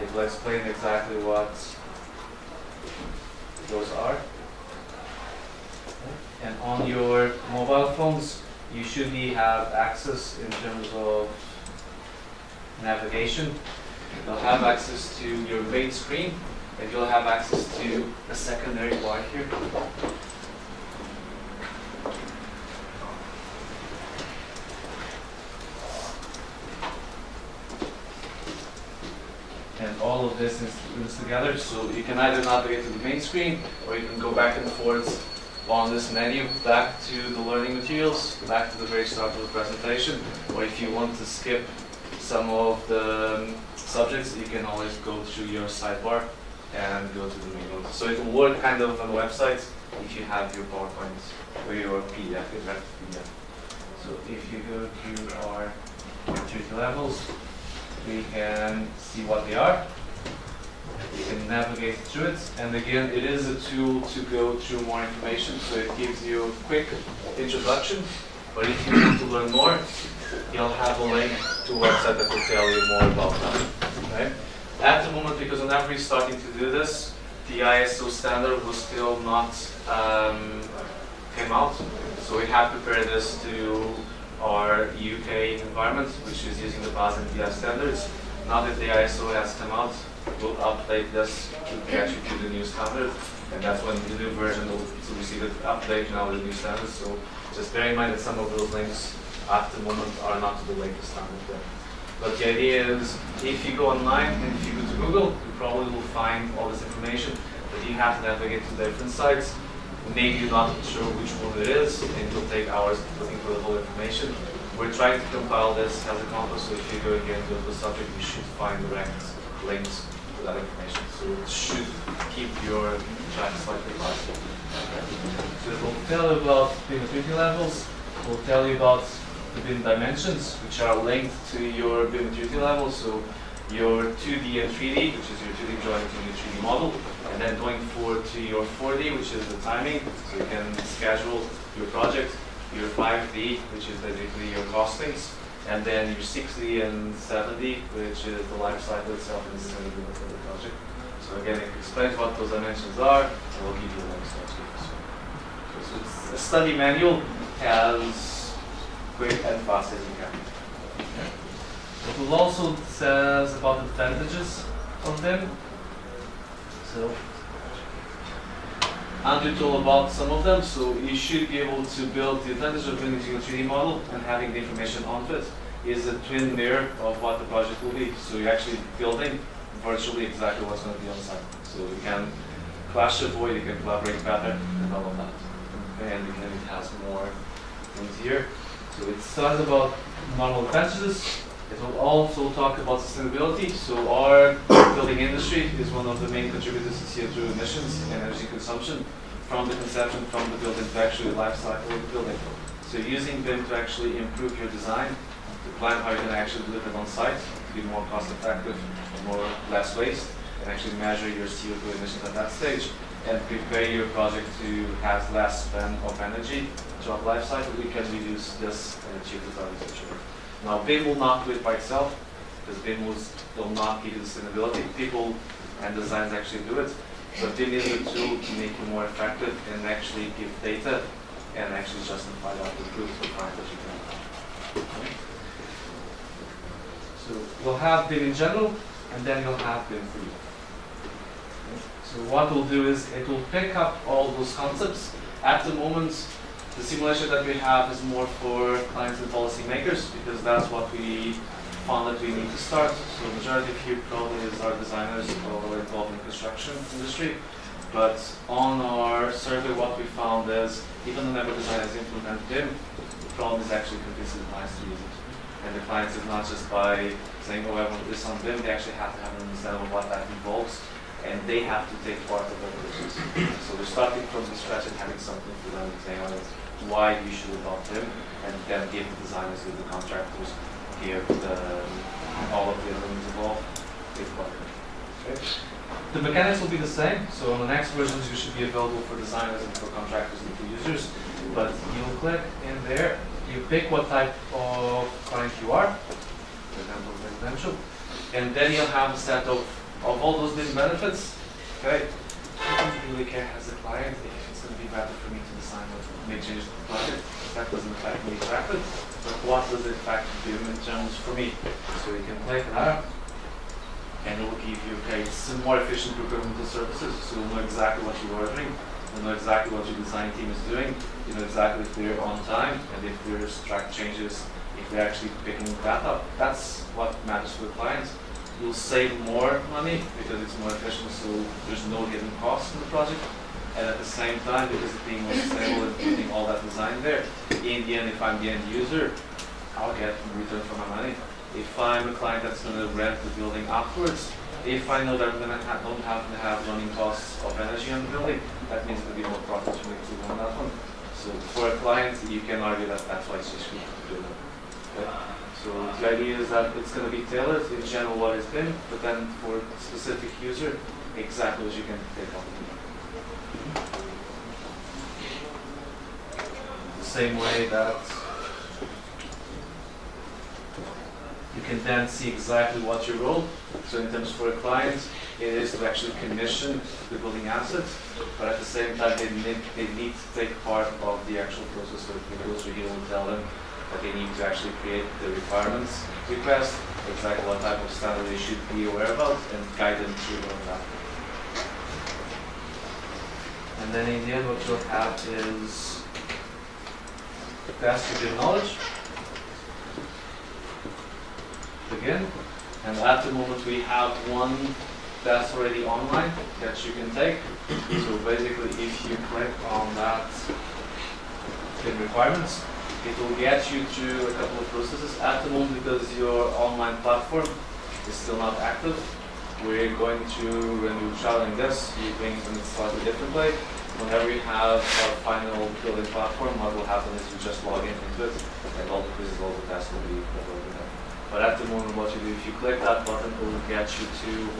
It will explain exactly what those are. And on your mobile phones, you should have access in terms of navigation. You'll have access to your main screen, and you'll have access to a secondary bar here. And all of this is together, so you can either navigate to the main screen, or you can go back and forth on this menu, back to the learning materials, back to the very start of the presentation, or if you want to skip some of the subjects, you can always go through your sidebar and go to the main one. So it will work kind of on the website if you have your PowerPoint or your PDF, interactive PDF. So if you go to our maturity levels, we can see what they are. You can navigate through it, and again, it is a tool to go through more information, so it gives you a quick introduction, but if you want to learn more, you'll have a link to a website that will tell you more about that. Okay? At the moment, because whenever we're starting to do this, the ISO standard was still not came out, so we have prepared this to our UK environment, which is using the BAS and DF standards. Now that the ISO has come out, we'll update this to catch you to the new standard, and that's when the new version will receive an update now with the new standards. So just bear in mind that some of those links at the moment are not to the latest standard yet. But the idea is, if you go online and if you go to Google, you probably will find all this information, but you have to navigate to different sites. Maybe you're not sure which one it is, and it will take hours looking for the whole information. We're trying to compile this as a compass, so if you go again to the subject, you should find direct links to that information. So it should keep your track slightly faster. So it will tell you about the maturity levels, it will tell you about the BIM dimensions, which are linked to your BIM maturity levels. So your 2D and 3D, which is your 2D drawing and your 3D model, and then going forward to your 4D, which is the timing, so you can schedule your project, your 5D, which is basically your costings, and then your 6D and 7D, which is the life cycle itself and the sustainability of the project. So again, it explains what those dimensions are, and we'll give you the next steps. So it's a study manual as quick and fast as you can. It will also says about the advantages of them. So, Andrew told about some of them, so you should be able to build the advantage of building a 3D model and having the information onto it is a twin mirror of what the project will be. So you're actually building virtually exactly what's going to be on site. So you can clash avoid, you can collaborate better, and all of that. And again, it has more things here. So it starts about normal advantages. It will also talk about sustainability. So our building industry is one of the main contributors to CO2 emissions and energy consumption from the conception, from the building to actually the life cycle of the building. So using BIM to actually improve your design, to plan how you're going to actually deliver it on site, to be more cost effective, less waste, and actually measure your CO2 emissions at that stage, and prepare your project to have less spend of energy throughout the life cycle, we can reduce this and achieve the targets that you want. Now, BIM will not do it by itself, because BIM will not give you the sustainability. People and designs actually do it, but BIM is a tool to make you more effective and actually give data and actually justify that with proof to find that you can. Okay. So you'll have BIM in general, and then you'll have BIM for you. So what we'll do is it will pick up all those concepts. At the moment, the simulation that we have is more for clients and policymakers because that's what we found that we need to start. So the majority of you probably are designers or involved in the construction industry. But on our survey, what we found is even whenever designers implement BIM, the problem is actually convincing the clients to use it. And the clients is not just by saying, oh, I want this on BIM, they actually have to have an understanding of what that involves, and they have to take part of the process. So we're starting from the scratch and having something for them to say on it, why you should adopt BIM, and then give the designers, give the contractors, give all of the elements involved, take part. Okay. The mechanics will be the same, so on the next versions you should be available for designers and for contractors and for users, but you'll click in there, you pick what type of client you are, for example residential, and then you'll have a set of all those different benefits. Okay, I don't really care as a client if it's going to be better for me to design or make changes to the project, that doesn't affect me directly, but what does it in fact do in terms for me? So you can click that, and it will give you, okay, some more efficient procurement of services, so you'll know exactly what you're ordering, you'll know exactly what your design team is doing, you know exactly if they're on time, and if there's track changes, if they're actually picking that up. That's what matters for the clients. You'll save more money because it's more efficient, so there's no hidden costs in the project. And at the same time, because it's being more sustainable and putting all that design there, in the end, if I'm the end user, I'll get return for my money. If I'm a client that's going to rent the building afterwards, if I know that I'm don't have to have running costs of energy on the building, that means there'll be more profits for me to run that one. So for a client, you can argue that that's why it's just good to do that. Okay? So the idea is that it's going to be tailored in general what it's been, but then for a specific user, exactly what you can take off. The same way that you can then see exactly what your role. So in terms for a client, it is to actually commission the building assets, but at the same time they need to take part of the actual process. So if goes through here and tell them that they need to actually create the requirements request, exactly what type of standard they should be aware about, and guide them through all that. And then in the end what you'll have is test your knowledge. Again, and at the moment we have one that's already online that you can take. So basically if you click on that in requirements, it will get you through a couple of processes. At the moment, because your online platform is still not active, we're going to, when we're trialing this, you bring it in a slightly different way. Whenever you have our final building platform, what will happen is you just log in into it, and all the quizzes, all the tests will be uploaded there. But at the moment, what you do, if you click that button, it will get you to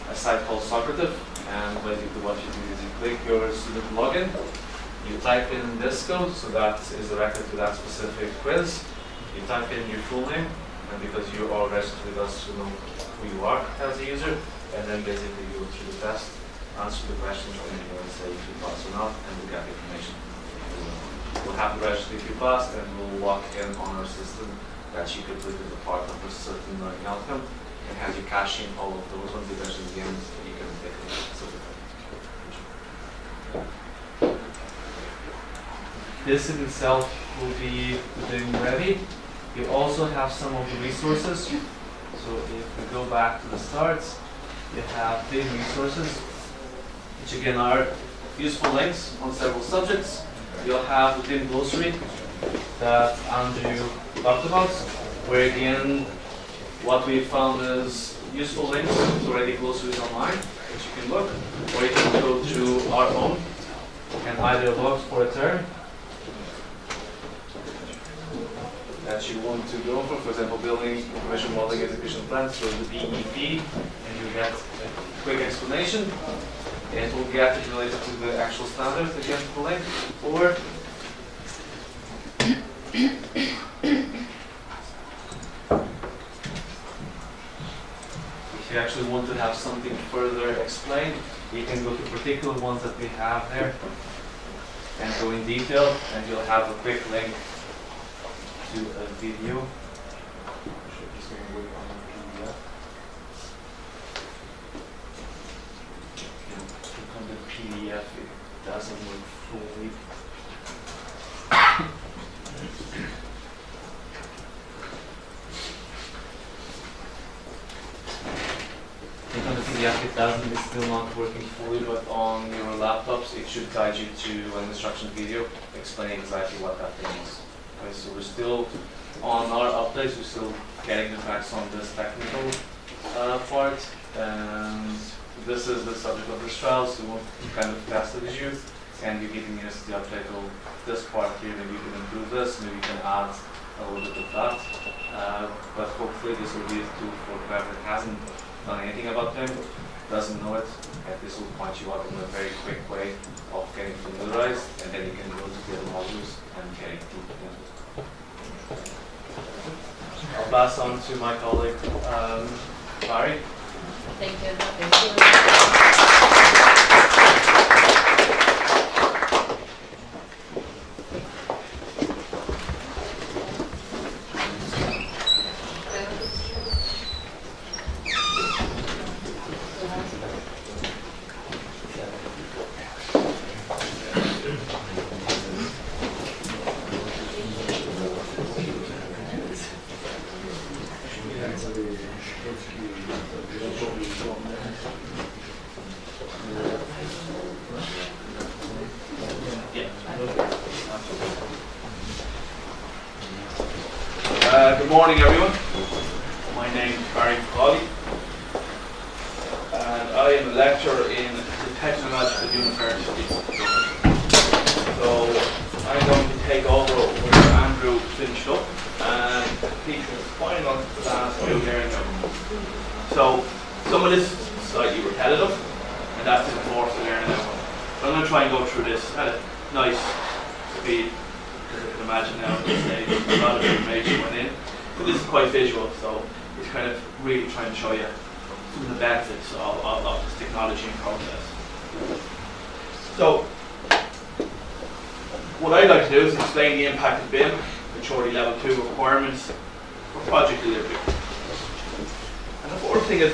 a site called Socrative, and basically what you do is you click your student login, you type in this code, so that is directed to that specific quiz, you type in your full name, and because you are registered with us, you know who you are as a user, and then basically you go through the test, answer the questions, and you will say if you pass or not, and we'll get the information. We'll have to register if you passed, and we'll lock in on our system that you completed a part of a certain learning outcome, and have you cash in all of those ones, eventually at the end you can take a certificate. This in itself will be BIM ready. You also have some of the resources. So if we go back to the start, you have BIM resources, which again are useful links on several subjects. You'll have the BIM glossary that Andrew talked about, where again, what we found is useful links to already glossaries online, which you can look, or you can go to our own and either look for a term that you want to go for example, building information modeling execution plans, so the BEP, and you get a quick explanation. It will get it related to the actual standard again for link, or if you actually want to have something further explained, you can go to particular ones that we have there and go in detail, and you'll have a quick link to a video. Just going to wait on the PDF. PDF, it doesn't work fully. I think on the PDF it doesn't, it's still not working fully, but on your laptops it should guide you to an instruction video explaining exactly what that thing is. Okay, so we're still on our updates, we're still getting the facts on this technical part, and this is the subject of this trial, so we'll kind of test it with you, and you're giving us the update of this part here, maybe you can improve this, maybe you can add a little bit of that, but hopefully this will be a tool for whoever hasn't done anything about them, doesn't know it, and this will point you out in a very quick way of getting familiarized, and then you can go to the other modules and getting through them. I'll pass on to my colleague, Barry. Thank you. Good morning, everyone. My name is Barry Colley, and I am a lecturer in the Technological University. So I'm going to take over where Andrew finished up and teach the final last two here now. So some of this is slightly repetitive, and that's in the course of learning now. But I'm going to try and go through this at a nice speed, because I can imagine now at this stage a lot of information went in. But this is quite visual, so it's kind of really trying to show you some of the benefits of this technology and process. So, what I'd like to do is explain the impact of BIM, Maturity Level 2 requirements for project delivery. And the fourth thing is,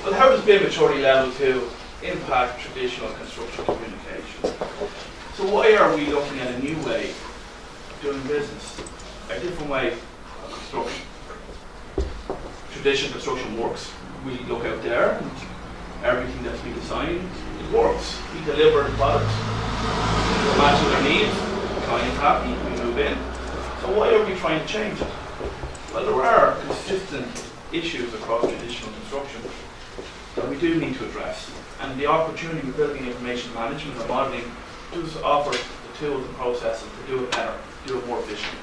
well, how does BIM Maturity Level 2 impact traditional construction communication? So why are we looking at a new way of doing business, a different way of construction? Traditional construction works. We look out there and everything that's been designed, it works. We deliver the product, we match their needs, the client's happy, we move in. So why are we trying to change it? Well, there are consistent issues across traditional construction that we do need to address. And the opportunity with building information management or modelling does offer the tools and processes to do it better, do it more efficiently.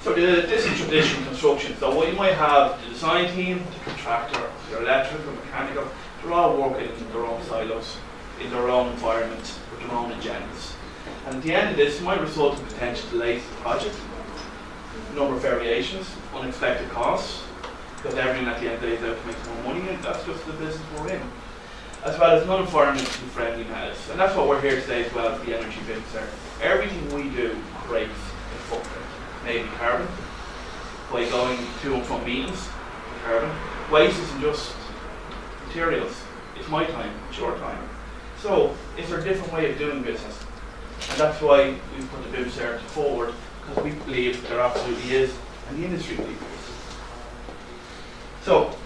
So this is traditional construction. So what you might have, the design team, the contractor, the electrical, mechanical, they're all working in their own silos, in their own environment, with their own agendas. And at the end of this, it might result in potential delays to the project, a number of variations, unexpected costs, because everything at the end of the day is out to make more money, and that's just the business we're in. As well as non-environmentally friendly methods. And that's what we're here today as well, for the energy Bimcert. Everything we do creates a footprint. Maybe carbon, by going to and from meetings, carbon. Waste isn't just materials, it's my time, it's your time. So, is there a different way of doing business? And that's why we put the Bimcert forward, because we believe there absolutely is, and the industry believes there is. So,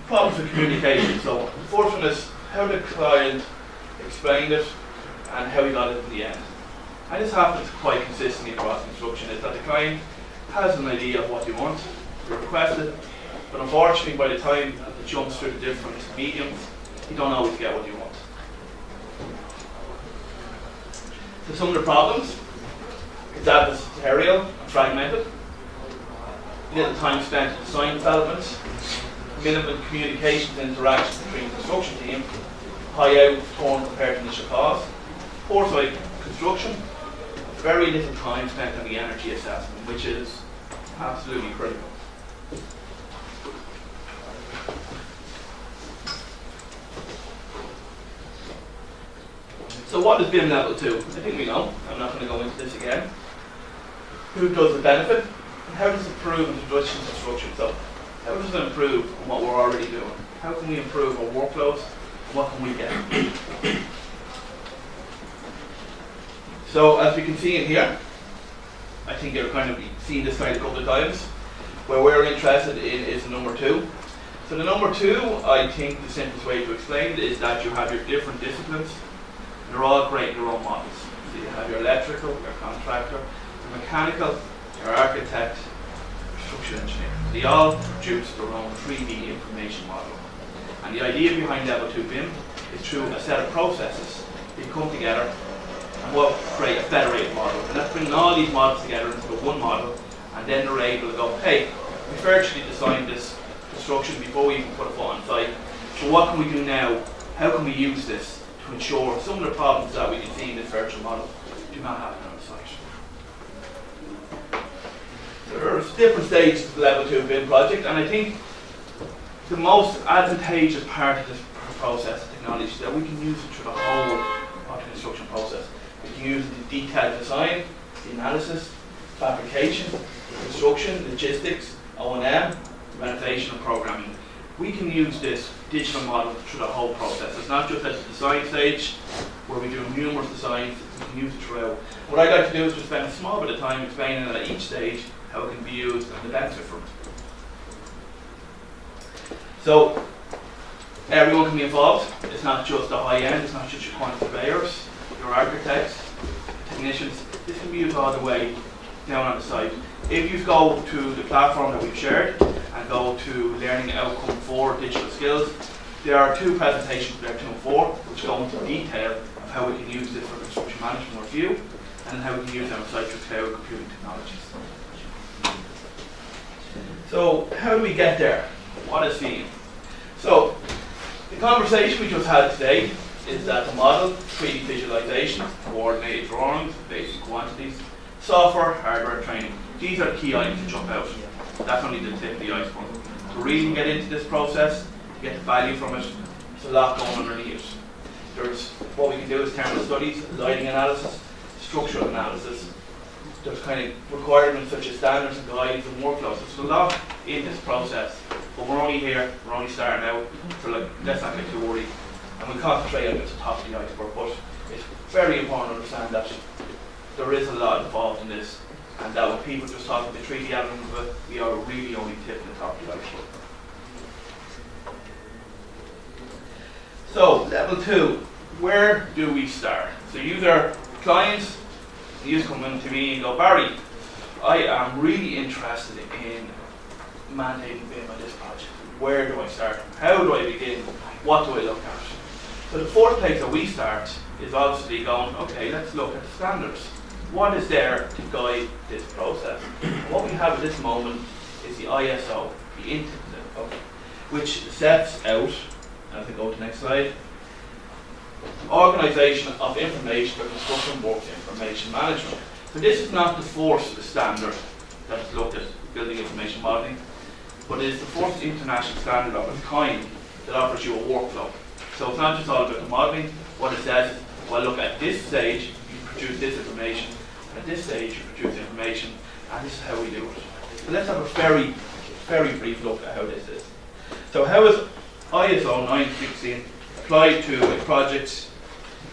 problems with communication. So, the first one is how the client explained it and how he got it in the end. And this happens quite consistently across construction, is that the client has an idea of what they want, they request it, but unfortunately by the time it jumps through the different mediums, you don't always get what you want. So some of the problems is that it's aerial and fragmented, little time spent in design development, minimal communications and interactions between the construction team, high outturn compared to initial cost, poor site construction, very little time spent on the energy assessment, which is absolutely critical. So what is BIM Level 2? I think we know. I'm not going to go into this again. Who does the benefit? And how does it prove in traditional construction? So how does it improve on what we're already doing? How can we improve our workflows? And what can we get? So as we can see in here, I think you're kind of seen this slide a couple of times. Where we're interested in is the number 2. So the number 2, I think the simplest way to explain it is that you have your different disciplines. And they're all creating their own models. So you have your electrical, your contractor, your mechanical, your architect, your structural engineer. They all produce their own 3D information model. And the idea behind level 2 BIM is through a set of processes, they come together and will create a federated model. And that's bringing all these models together into one model, and then they're able to go, hey, we've virtually designed this construction before we even put a foot on site. So what can we do now? How can we use this to ensure some of the problems that we can see in this virtual model do not happen on the site? So there's different stages of the level 2 BIM project, and I think the most advantageous part of this process of technology is that we can use it through the whole of the construction process. We can use it in detailed design, the analysis, fabrication, construction, logistics, O&M, renovation and programming. We can use this digital model through the whole process. It's not just at the design stage where we do numerous designs, we can use it throughout. What I'd like to do is to spend a small bit of time explaining at each stage how it can be used and the benefit from it. So everyone can be involved. It's not just the high end, it's not just your quantity surveyors, your architects, technicians. This can be used all the way down on the site. If you go to the platform that we've shared and go to Learning Outcome 4 Digital Skills, there are 2 presentations there, 2 and 4, which go into detail of how we can use this for construction management review and how we can use it on site through cloud computing technologies. So how do we get there? What is theme? So the conversation we just had today is that the model, 3D visualization, coordinated drawings, basic quantities, software, hardware, training. These are the key items to jump out. That's only the tip of the iceberg. To really get into this process, to get the value from it, there's a lot going underneath it. There's what we can do is thermal studies, lighting analysis, structural analysis. There's kind of requirements such as standards and guides and workflows. There's a lot in this process, but we're only here, we're only starting out, so let's not get too worried. And we concentrate on the top of the iceberg, but it's very important to understand that there is a lot involved in this, and that when people just talk about the 3D element of it, we are really only tipping the top of the iceberg. So, level 2, where do we start? So you are clients, you come in to me and go, Barry, I am really interested in mandating BIM on this project. Where do I start? How do I begin? What do I look at? So the fourth place that we start is obviously going, okay, let's look at the standards. What is there to guide this process? What we have at this moment is the ISO, the Internet, which sets out, as I go to the next slide, organisation of information for construction works information management. So this is not the first standard that's looked at building information modelling, but it is the first international standard of its kind that offers you a workflow. So it's not just all about the modelling. What it says is, well, look, at this stage you produce this information, at this stage you produce information, and this is how we do it. So let's have a very, very brief look at how this is. So how is ISO 916 applied to a project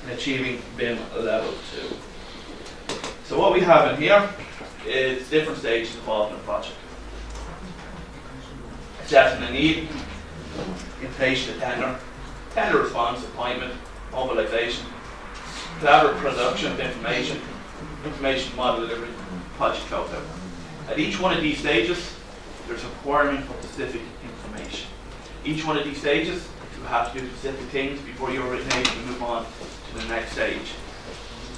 in achieving BIM level 2? So what we have in here is different stages involved in a project. Assessing the need, information to tender, tender response, appointment, mobilisation, collaborative production of information, information model delivery, project closeout. At each one of these stages, there's a requirement for specific information. Each one of these stages, you have to do specific things before you're able to move on to the next stage.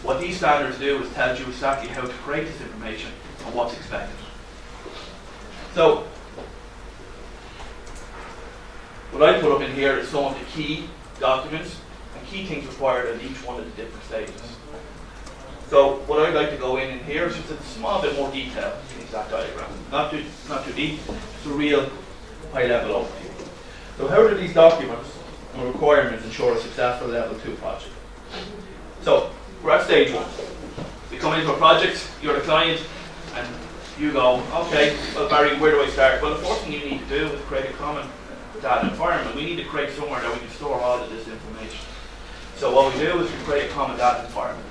What these standards do is tell you exactly how to create this information and what's expected. So, what I put up in here is some of the key documents and key things required at each one of the different stages. So what I'd like to go in here is just a small bit more detail in that diagram. Not too deep, just a real high level overview. So how do these documents and requirements ensure a successful level 2 project? So we're at stage 1. We come into a project, you're the client, and you go, okay, well Barry, where do I start? Well, the first thing you need to do is create a common data environment. We need to create somewhere that we can store all of this information. So what we do is we create a common data environment.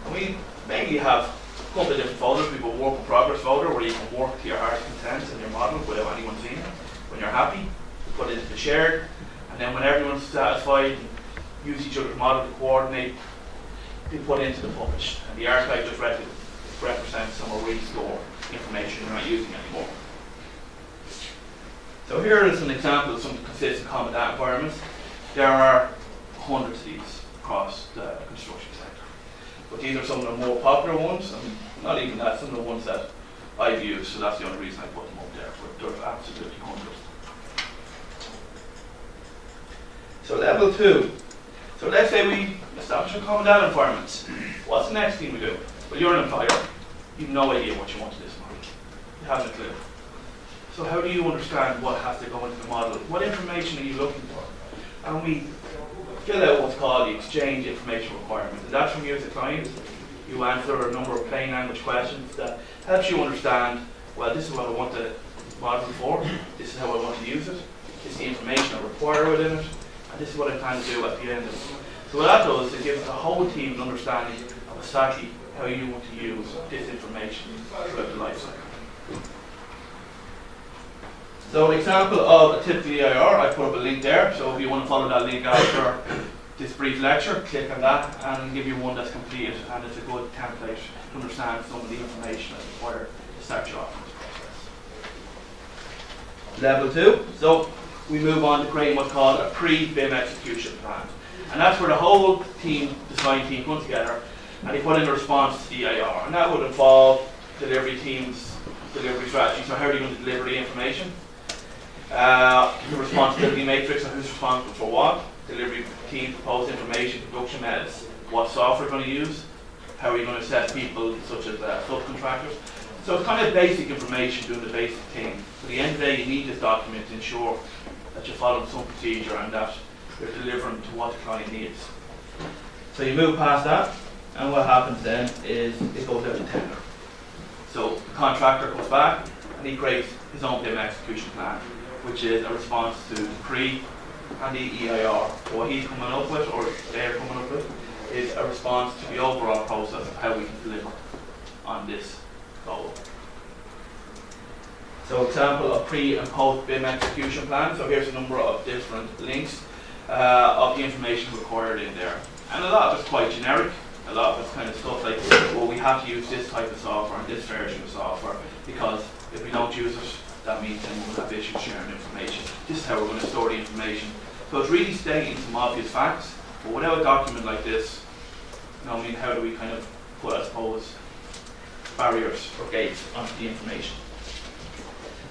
And we mainly have a couple of different folders. We have a work in progress folder where you can work to your heart's content in your model without anyone seeing it. When you're happy, you put it into shared, and then when everyone's satisfied and use each other's model to coordinate, they put into the published. And the archive just represents some already stored information you're not using anymore. So here is an example of some consistent common data environments. There are hundreds of these across the construction sector. But these are some of the more popular ones, and not even that, some of the ones that I've used, so that's the only reason I put them up there, but there's absolutely hundreds. So level 2. So let's say we establish a common data environment. What's the next thing we do? Well, you're an employer. You have no idea what you want in this model. You haven't a clue. So how do you understand what has to go into the model? What information are you looking for? And we fill out what's called the exchange information requirement. And that's from you as a client. You answer a number of plain language questions that helps you understand, well, this is what I want the model for, this is how I want to use it, this is the information I require within it, and this is what I plan to do at the end of it. So what that does is it gives the whole team an understanding of exactly how you want to use this information throughout the life cycle. So an example of a typical EIR, I put up a link there, so if you want to follow that link after this brief lecture, click on that and it'll give you one that's completed, and it's a good template to understand some of the information that's required to start you off in this process. Level 2, so we move on to creating what's called a pre-BIM execution plan. And that's where the whole team, design team, comes together and they put in a response to the EIR. And that would involve delivery teams, delivery strategy, so how are you going to deliver the information? The responsibility matrix and who's responsible for what, delivery team proposed information, production methods, what software you're going to use, how are you going to assess people such as subcontractors. So it's kind of basic information doing the basic thing. At the end of the day, you need this document to ensure that you're following some procedure and that you're delivering to what the client needs. So you move past that, and what happens then is it goes out to tender. So the contractor comes back and he creates his own BIM execution plan, which is a response to the pre and the EIR. So what he's coming up with, or they're coming up with, is a response to the overall process of how we can deliver on this goal. So example of pre and post BIM execution plan. So here's a number of different links of the information required in there. And a lot of it's quite generic. A lot of it's kind of stuff like, well, we have to use this type of software and this version of software, because if we don't use it, that means then we'll have issues sharing information. This is how we're going to store the information. So it's really stating some obvious facts, but without a document like this, you know, I mean, how do we kind of put, I suppose, barriers or gates onto the information?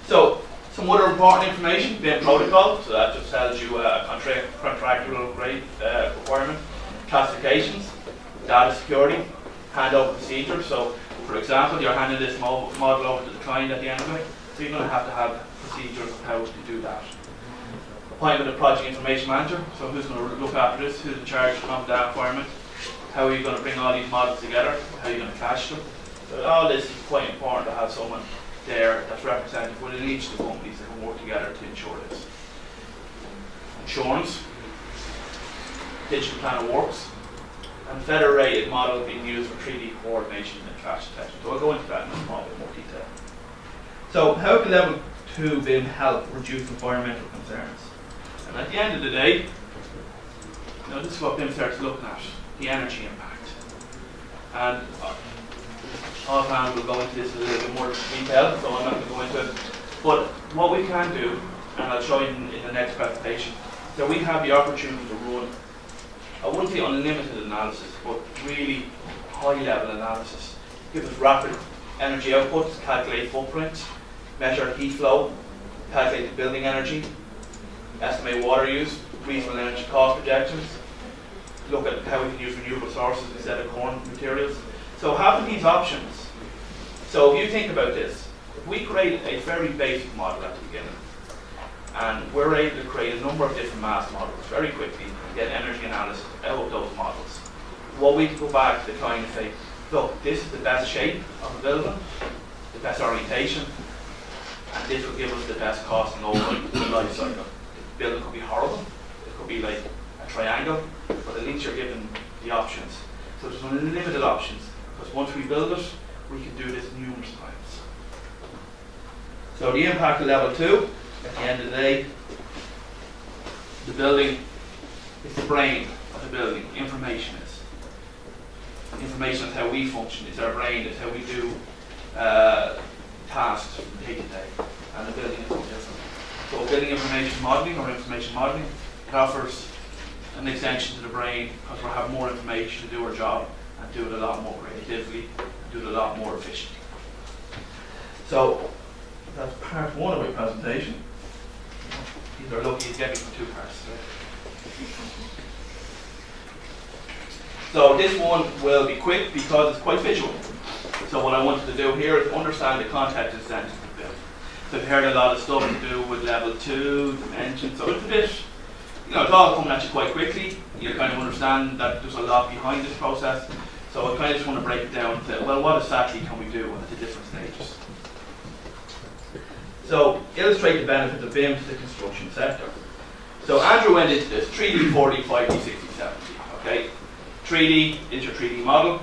So, some other important information, BIM protocol, so that just tells you a contractual grade requirement, classifications, data security, handover procedure. So, for example, you're handing this model over to the client at the end of it, so you're going to have procedures of how to do that. Appointment of project information manager, so who's going to look after this, who's in charge of that environment, how are you going to bring all these models together, how are you going to cache them. So all this is quite important to have someone there that's representative within each of the companies that can work together to ensure this. Insurance, digital plan of works, and federated model being used for 3D coordination and clash detection. So I'll go into that in a small bit more detail. So how can level 2 BIM help reduce environmental concerns? And at the end of the day, you know, this is what Bimcert is looking at, the energy impact. And offhand we'll go into this in a little bit more detail, so I'm not going to go into it. But what we can do, and I'll show you in the next presentation, that we have the opportunity to run, I wouldn't say unlimited analysis, but really high level analysis. Give us rapid energy outputs, calculate footprint, measure heat flow, calculate the building energy, estimate water use, reasonable energy cost projections, look at how we can use renewable sources instead of corn materials. So having these options, so if you think about this, if we create a very basic model at the beginning, and we're able to create a number of different mass models very quickly and get energy analysis out of those models, what we can go back to the client and say, look, this is the best shape of a building, the best orientation, and this will give us the best costing over the life cycle. The building could be horrible, it could be like a triangle, but at least you're given the options. So there's unlimited options, because once we build it, we can do this numerous times. So the impact of level 2, at the end of the day, the building is the brain of the building. Information is. Information is how we function, it's our brain, it's how we do tasks day to day. And the building is no different. So building information modelling or information modelling, it offers an extension to the brain because we'll have more information to do our job and do it a lot more creatively, do it a lot more efficiently. So that's part 1 of my presentation. These are lucky to get me for 2 parts today. So this one will be quick because it's quite visual. So what I wanted to do here is understand the context and sense of the build. So I've heard a lot of stuff to do with level 2, dimensions, so it's a bit, it's all coming at you quite quickly. You kind of understand that there's a lot behind this process. So I kind of just want to break it down to, well, what exactly can we do at the different stages? So illustrate the benefits of BIM to the construction sector. So Andrew went into this 3D, 4D, 5D, 60, 70. Okay, 3D is your 3D model.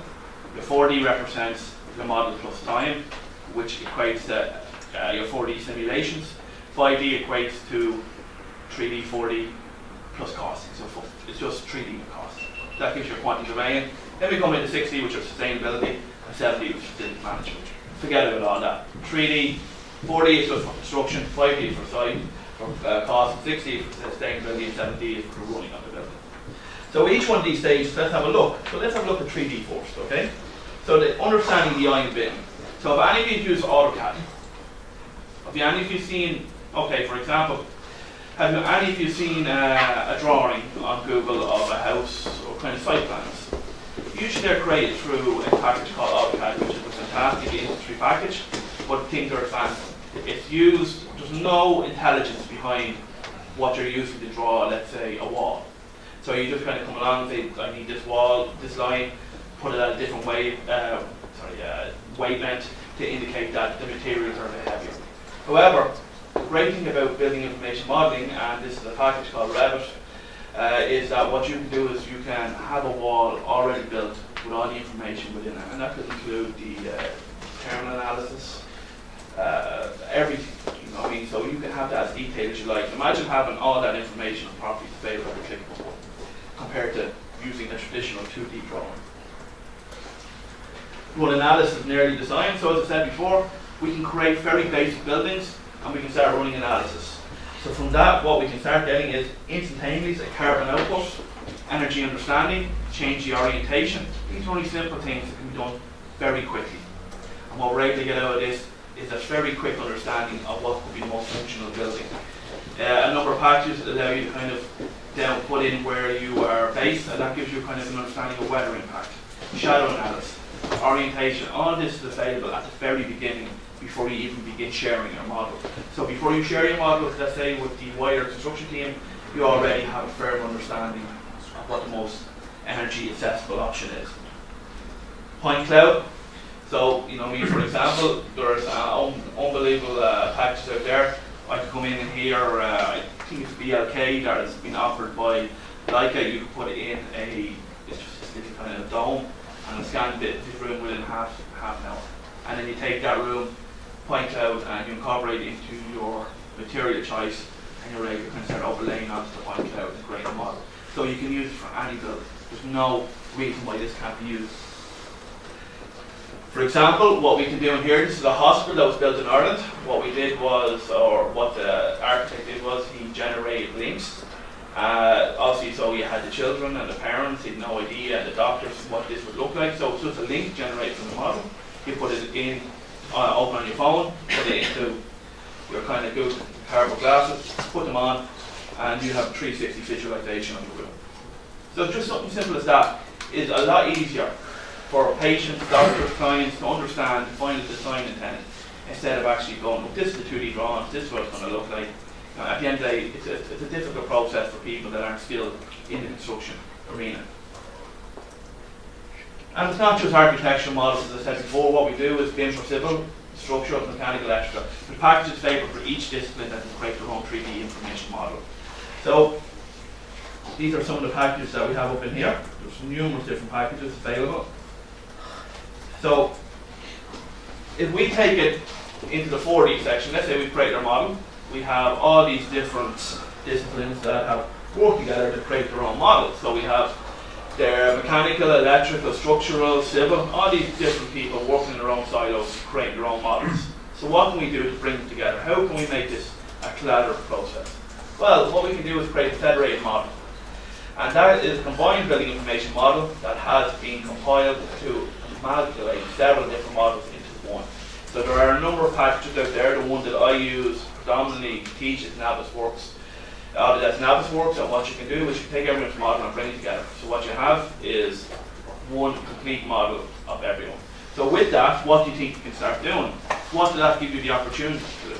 Your 4D represents your model plus time, which equates to your 4D simulations. 5D equates to 3D, 4D plus costing. So it's just 3D with cost. That gives you a quantity domain. Then we come into 60, which is sustainability, and 70, which is facility management. Forget about all that. 3D, 4D is just for construction, 5D for site, for cost, 60 for sustainability, and 70 is for the running of the building. So each one of these stages, let's have a look. So let's have a look at 3D first, okay? So the understanding the eye and BIM. So if any of you use AutoCAD, have any of you seen, okay, for example, have any of you seen a drawing on Google of a house or kind of site plans? Usually they're created through a package called AutoCAD, which is a fantastic industry package, but things are advanced. It's used, there's no intelligence behind what you're using to draw, let's say, a wall. So you just kind of come along and say, I need this wall, this line, put it at a different wavelength to indicate that the materials are a bit heavier. However, the great thing about building information modelling, and this is a package called Revit, is that what you can do is you can have a wall already built with all the information within it, and that could include the thermal analysis, everything, you know what I mean? So you can have that as detailed as you like. Imagine having all that information on properties available at the click of a button, compared to using a traditional 2D drawing. Run analysis in early design. So as I said before, we can create very basic buildings and we can start running analysis. So from that, what we can start getting is instantaneously a carbon output, energy understanding, change the orientation. These are only simple things that can be done very quickly. And what we're able to get out of this is a very quick understanding of what could be the most functional building. A number of packages allow you to kind of put in where you are based, and that gives you kind of an understanding of weather impact, shadow analysis, orientation. All this is available at the very beginning before you even begin sharing your model. So before you share your model, let's say with the wider construction team, you already have a firm understanding of what the most energy accessible option is. Point cloud. So, for example, there's unbelievable packages out there. I could come in here, I think it's BLK that has been offered by Leica. You can put it in it's just a little kind of dome, and scan this room within half an hour. And then you take that room, point cloud, and you incorporate it into your material choice, and you're able to kind of start overlaying onto the point cloud and create a model. So you can use it for any build. There's no reason why this can't be used. For example, what we can do in here, this is a hospital that was built in Ireland. What we did was, or what the architect did was, he generated links. Obviously, so you had the children and the parents, he had no idea, and the doctors, what this would look like. So it's just a link generated from the model. You put it in, open on your phone, put it into your kind of good comparable glasses, put them on, and you have 360 visualization of the room. So just something simple as that is a lot easier for patients, doctors, clients to understand and find a design intent instead of actually going, look, this is the 2D drawings, this is what it's going to look like. At the end of the day, it's a difficult process for people that aren't skilled in the construction arena. And it's not just architectural models, as I said before. What we do is BIM for civil structural, mechanical, electrical. The package is favourite for each discipline that can create their own 3D information model. So these are some of the packages that we have up in here. There's numerous different packages available. So if we take it into the 4D section, let's say we create our model, we have all these different disciplines that have worked together to create their own model. So we have their mechanical, electrical, structural, civil, all these different people working in their own silos, creating their own models. So what can we do to bring them together? How can we make this a collaborative process? Well, what we can do is create a federated model. And that is a combined building information model that has been compiled to amalgamate several different models into one. So there are a number of packages out there. The one that I use predominantly to teach is Navisworks. That's Navisworks, and what you can do is you take everyone's model and bring it together. So what you have is one complete model of everyone. So with that, what do you think you can start doing? What does that give you the opportunity to do?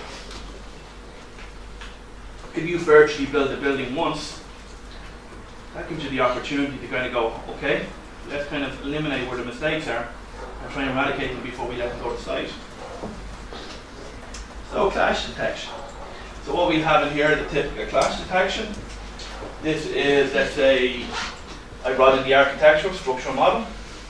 If you virtually build a building once, that gives you the opportunity to kind of go, okay, let's kind of eliminate where the mistakes are and try and eradicate them before we let them go to site. So clash detection. So what we have in here, the typical clash detection. This is, let's say, I brought in the architectural structural model.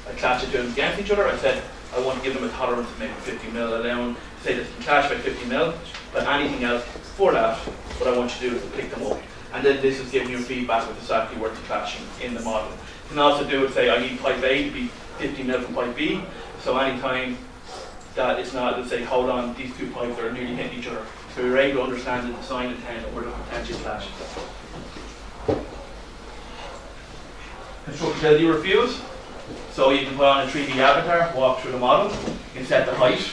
I clashed it against each other. I said I want to give them a tolerance of maybe 50 mil, allowing say that they can clash by 50 mil, but anything else for that, what I want you to do is to pick them up. And then this is giving you feedback with exactly where it's clashing in the model. You can also do it, say I need pipe A to be 50 mil from pipe B, so anytime that it's not, let's say, hold on, these two pipes are nearly hitting each other. So you're able to understand the design intent of where the potential clashes. Constructability reviews. So you can put on a 3D avatar, walk through the model, you can set the height.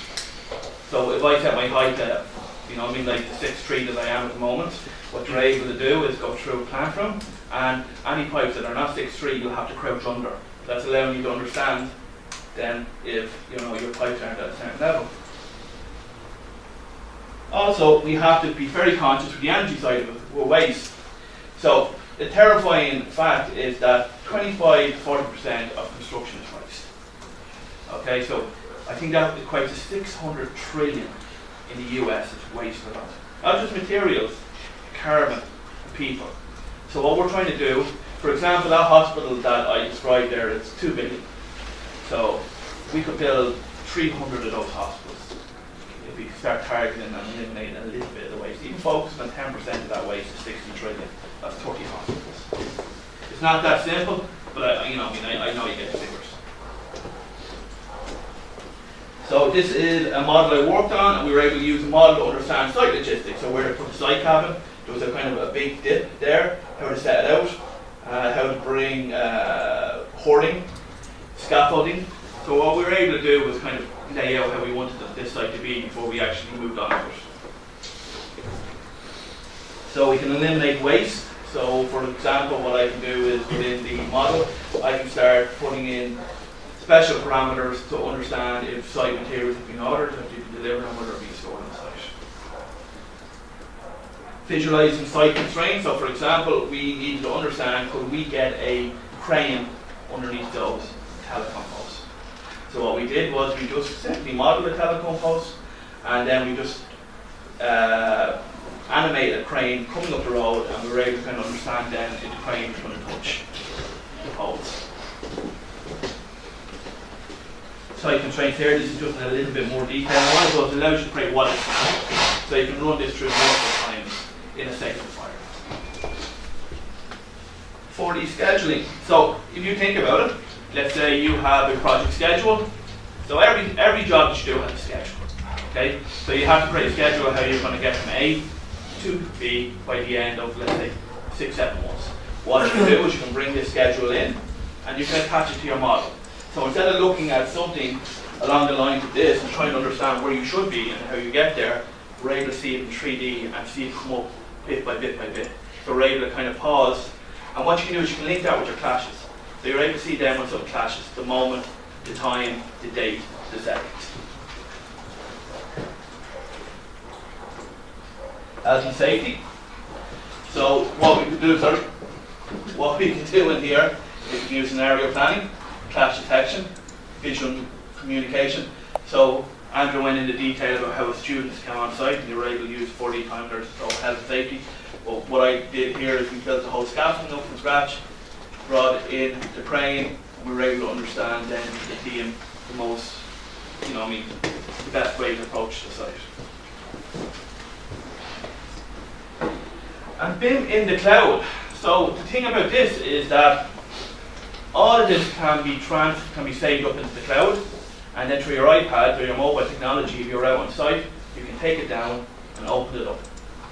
So if I set my height to, you know, I mean like the 6'3" that I am at the moment, what you're able to do is go through a plant room, and any pipes that are not 6'3", you'll have to crouch under. That's allowing you to understand then if your pipes aren't at a certain level. Also, we have to be very conscious with the energy side of it, with waste. So the terrifying fact is that 25 to 40% of construction is waste. Okay, so I think that equates to 600 trillion in the US is waste for that. Not just materials, carbon, people. So what we're trying to do, for example, that hospital that I described there, it's 2 billion. So we could build 300 of those hospitals if we start targeting and eliminating a little bit of the waste. Even focusing on 10% of that waste is 60 trillion. That's 30 hospitals. It's not that simple, but I know you get the figures. So this is a model I worked on, and we were able to use a model to understand site logistics. So where to put the site cabin, there was a kind of a big dip there, how to set it out, how to bring hoarding, scaffolding. So what we were able to do was kind of lay out how we wanted this site to be before we actually moved on to it. So we can eliminate waste. So for example, what I can do is within the model, I can start putting in special parameters to understand if site materials have been ordered, if you can deliver them, whether they're being stored on site. Visualizing site constraints. So for example, we needed to understand, could we get a crane underneath those telecom posts? So what we did was we just simply modeled the telecom posts, and then we just animated a crane coming up the road, and we were able to kind of understand then if the crane was going to touch the poles. Site constraints here, this is just in a little bit more detail. One of those allows you to create what is. So you can run this through multiple times in a safe environment. 4D scheduling. So if you think about it, let's say you have a project schedule. So every job that you do has a schedule. Okay? So you have to create a schedule of how you're going to get from A to B by the end of, let's say, 6-7 months. What you can do is you can bring this schedule in and you can attach it to your model. So instead of looking at something along the lines of this and trying to understand where you should be and how you get there, we're able to see it in 3D and see it come up bit by bit by bit. So we're able to kind of pause. And what you can do is you can link that with your clashes. So you're able to see then when something clashes, the moment, the time, the date, the second. Health and safety. So what we can do in here is we can use scenario planning, clash detection, visual communication. So Andrew went into detail about how students came on site and they were able to use 40 timers, so health and safety. But what I did here is we built the whole scaffolding up from scratch, brought in the crane, and we were able to understand then the most, the best way to approach the site. And BIM in the cloud. So the thing about this is that all of this can be saved up into the cloud, and then through your iPad or your mobile technology, if you're out on site, you can take it down and open it up,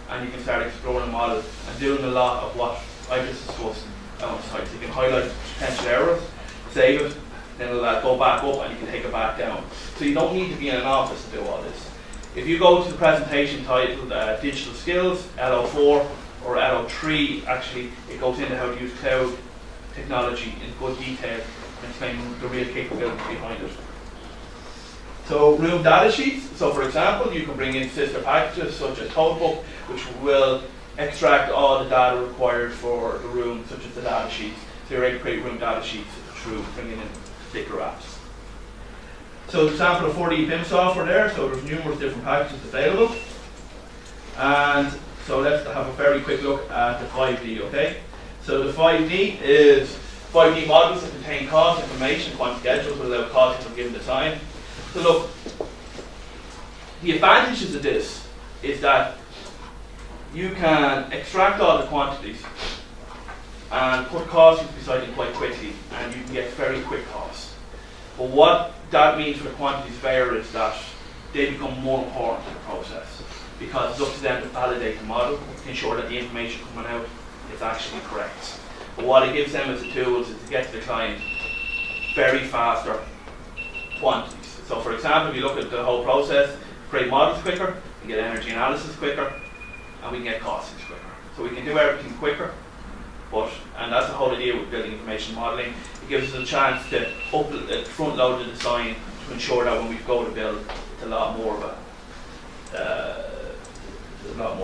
and you can start exploring the model and doing a lot of what I just discussed out on site. So you can highlight potential errors, save it, then it'll go back up and you can take it back down. So you don't need to be in an office to do all this. If you go to the presentation titled Digital Skills, LO4 or LO3, actually it goes into how to use cloud technology in good detail and explain the real capability behind it. So room data sheets. So for example, you can bring in sister packages such as Codebook, which will extract all the data required for the room, such as the data sheets. So you're able to create room data sheets through bringing in particular apps. So example of 4D BIM software there. So there's numerous different packages available. And so let's have a very quick look at the 5D, okay? So the 5D is 5D models that contain cost information, quantity schedules will allow costs of a given design. So look, the advantages of this is that you can extract all the quantities and put costs beside it quite quickly, and you can get very quick costs. But what that means for the quantities fair is that they become more important in the process, because it's up to them to validate the model to ensure that the information coming out is actually correct. But what it gives them as the tools is to get to the client very faster quantities. So for example, if you look at the whole process, create models quicker, we get energy analysis quicker, and we can get costings quicker. So we can do everything quicker, and that's the whole idea with building information modelling. It gives us a chance to front load the design to ensure that when we go to build, it's a lot more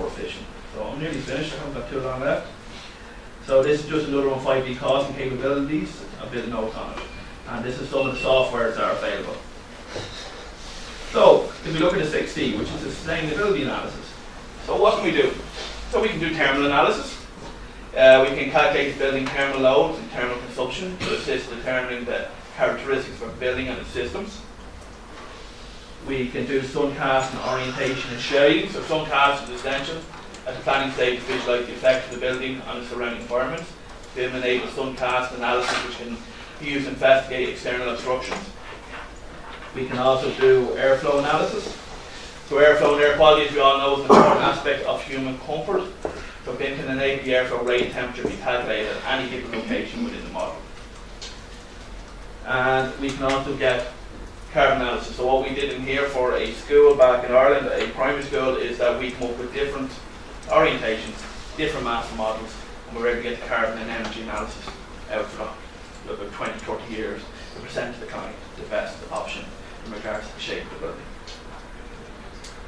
efficient. So I'm nearly finished, I haven't got too long left. So this is just another one, 5D cost and capabilities, a bit of notes on it. And this is some of the softwares that are available. So if we look at the 6D, which is the sustainability analysis. So what can we do? So we can do thermal analysis. We can calculate the building thermal loads and thermal consumption to assist in determining the characteristics of a building and its systems. We can do suncast and orientation and shading. So suncast is essential at the planning stage to visualize the effect of the building on the surrounding environment. BIM enables suncast analysis, which can be used to investigate external obstructions. We can also do airflow analysis. So airflow and air quality, as we all know, is an important aspect of human comfort. So BIM can enable the airflow rate and temperature to be calculated at any given location within the model. And we can also get carbon analysis. So what we did in here for a school back in Ireland, a primary school, is that we come up with different orientations, different master models, and we're able to get the carbon and energy analysis out for about 20, 30 years to present to the client the best option in regards to the shape of the building.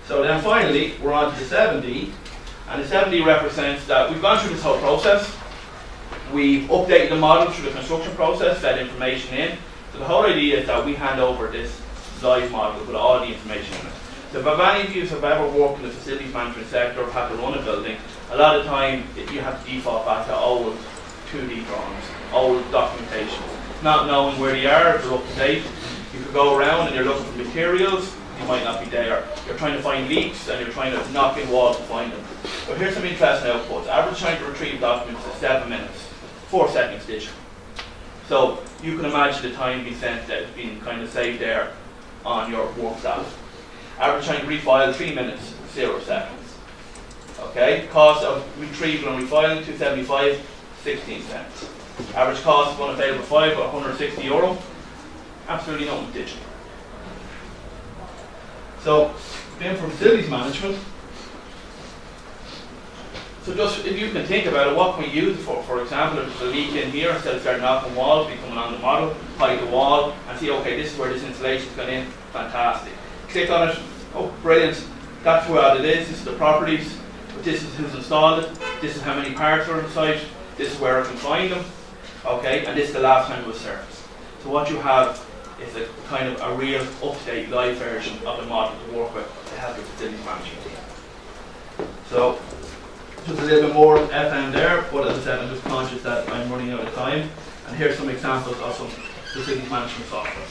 So then finally, we're on to the 7D, and the 7D represents that we've gone through this whole process. We've updated the model through the construction process, fed information in. So the whole idea is that we hand over this live model with all the information in it. So if any of you have ever worked in the facilities management sector or had to run a building, a lot of the time you have to default back to old 2D drawings, old documentation. Not knowing where they are, if they're up to date. You could go around and you're looking for materials, you might not be there. You're trying to find leaks and you're trying to knock in walls to find them. But here's some interesting outputs. Average time to retrieve documents is 7 minutes, 4 seconds digital. So you can imagine the time being sent that it's being kind of saved there on your work staff. Average time to refile 3 minutes, 0 seconds. Okay, cost of retrieval and refiling $2.75, 16 cents. Average cost of unavailable file, €160. Absolutely nothing digital. So, BIM for facilities management. So just if you can think about it, what can we use it for? For example, if there's a leak in here, instead of starting off the wall, we come on the model, hide the wall, and see, okay, this is where this installation's gone in, fantastic. Click on it, oh brilliant, that's where it is, this is the properties, but this is who's installed it, this is how many parts are inside, this is where I can find them, okay, and this is the last time it was serviced. So what you have It's a kind of a real up-to-date live version of the model to work with to help your facilities management team. So, just a little bit more FM there, but as I said, I'm just conscious that I'm running out of time. And here's some examples of some facilities management software.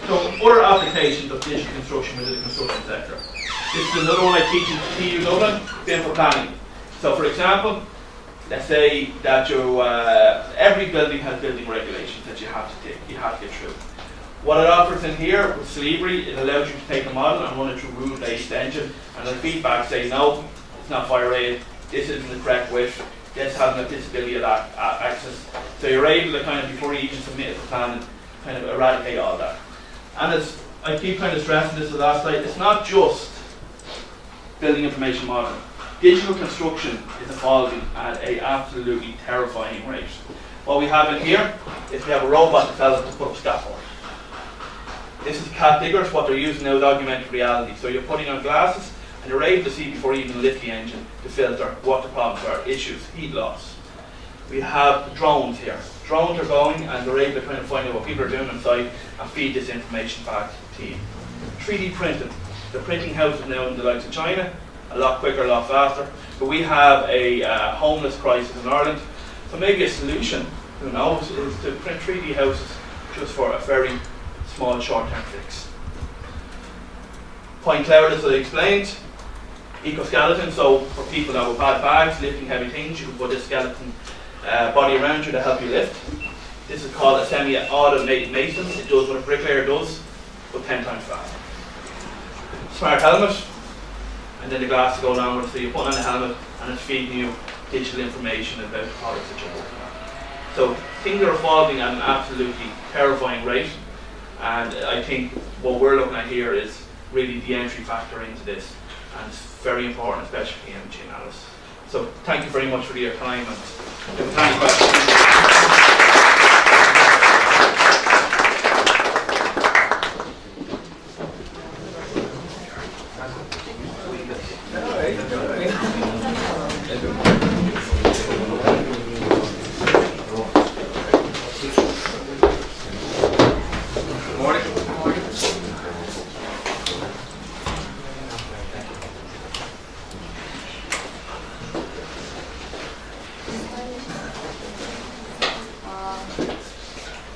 So, other applications of digital construction within the construction sector. This is another one I teach in TU Dublin, BIM for planning. So, for example, let's say that every building has building regulations that you have to get through. What it offers in here with Celebri, it allows you to take a model and run it through rule-based engine, and the feedback say, no, it's not fire rated, this isn't the correct width, this hasn't a disability access. So you're able to kind of, before you even submit the plan, kind of eradicate all that. And as I keep kind of stressing this the last slide, it's not just building information modeling. Digital construction is evolving at an absolutely terrifying rate. What we have in here is we have a robot developed to put up scaffold. This is cat diggers. What they're using now is augmented reality. So you're putting on glasses and you're able to see before you even lift the engine to filter what the problems are, issues, heat loss. We have drones here. Drones are going and they're able to kind of find out what people are doing inside and feed this information back to the team. 3D printing. The printing houses now in the likes of China, a lot quicker, a lot faster. But we have a homeless crisis in Ireland. So maybe a solution, who knows, is to print 3D houses just for a very small short-term fix. Point cloud, as I explained, ecoskeleton, so for people that have bad bags, lifting heavy things, you can put this skeleton body around you to help you lift. This is called a semi-automated mason. It does what a bricklayer does, but 10 times faster. Smart helmet, and then the glasses go along with it, so you put on the helmet and it's feeding you digital information about the products that you're working on. So things are evolving at an absolutely terrifying rate, and I think what we're looking at here is really the entry factor into this, and it's very important, especially for the energy analysis. So thank you very much for your time, and if you have any questions.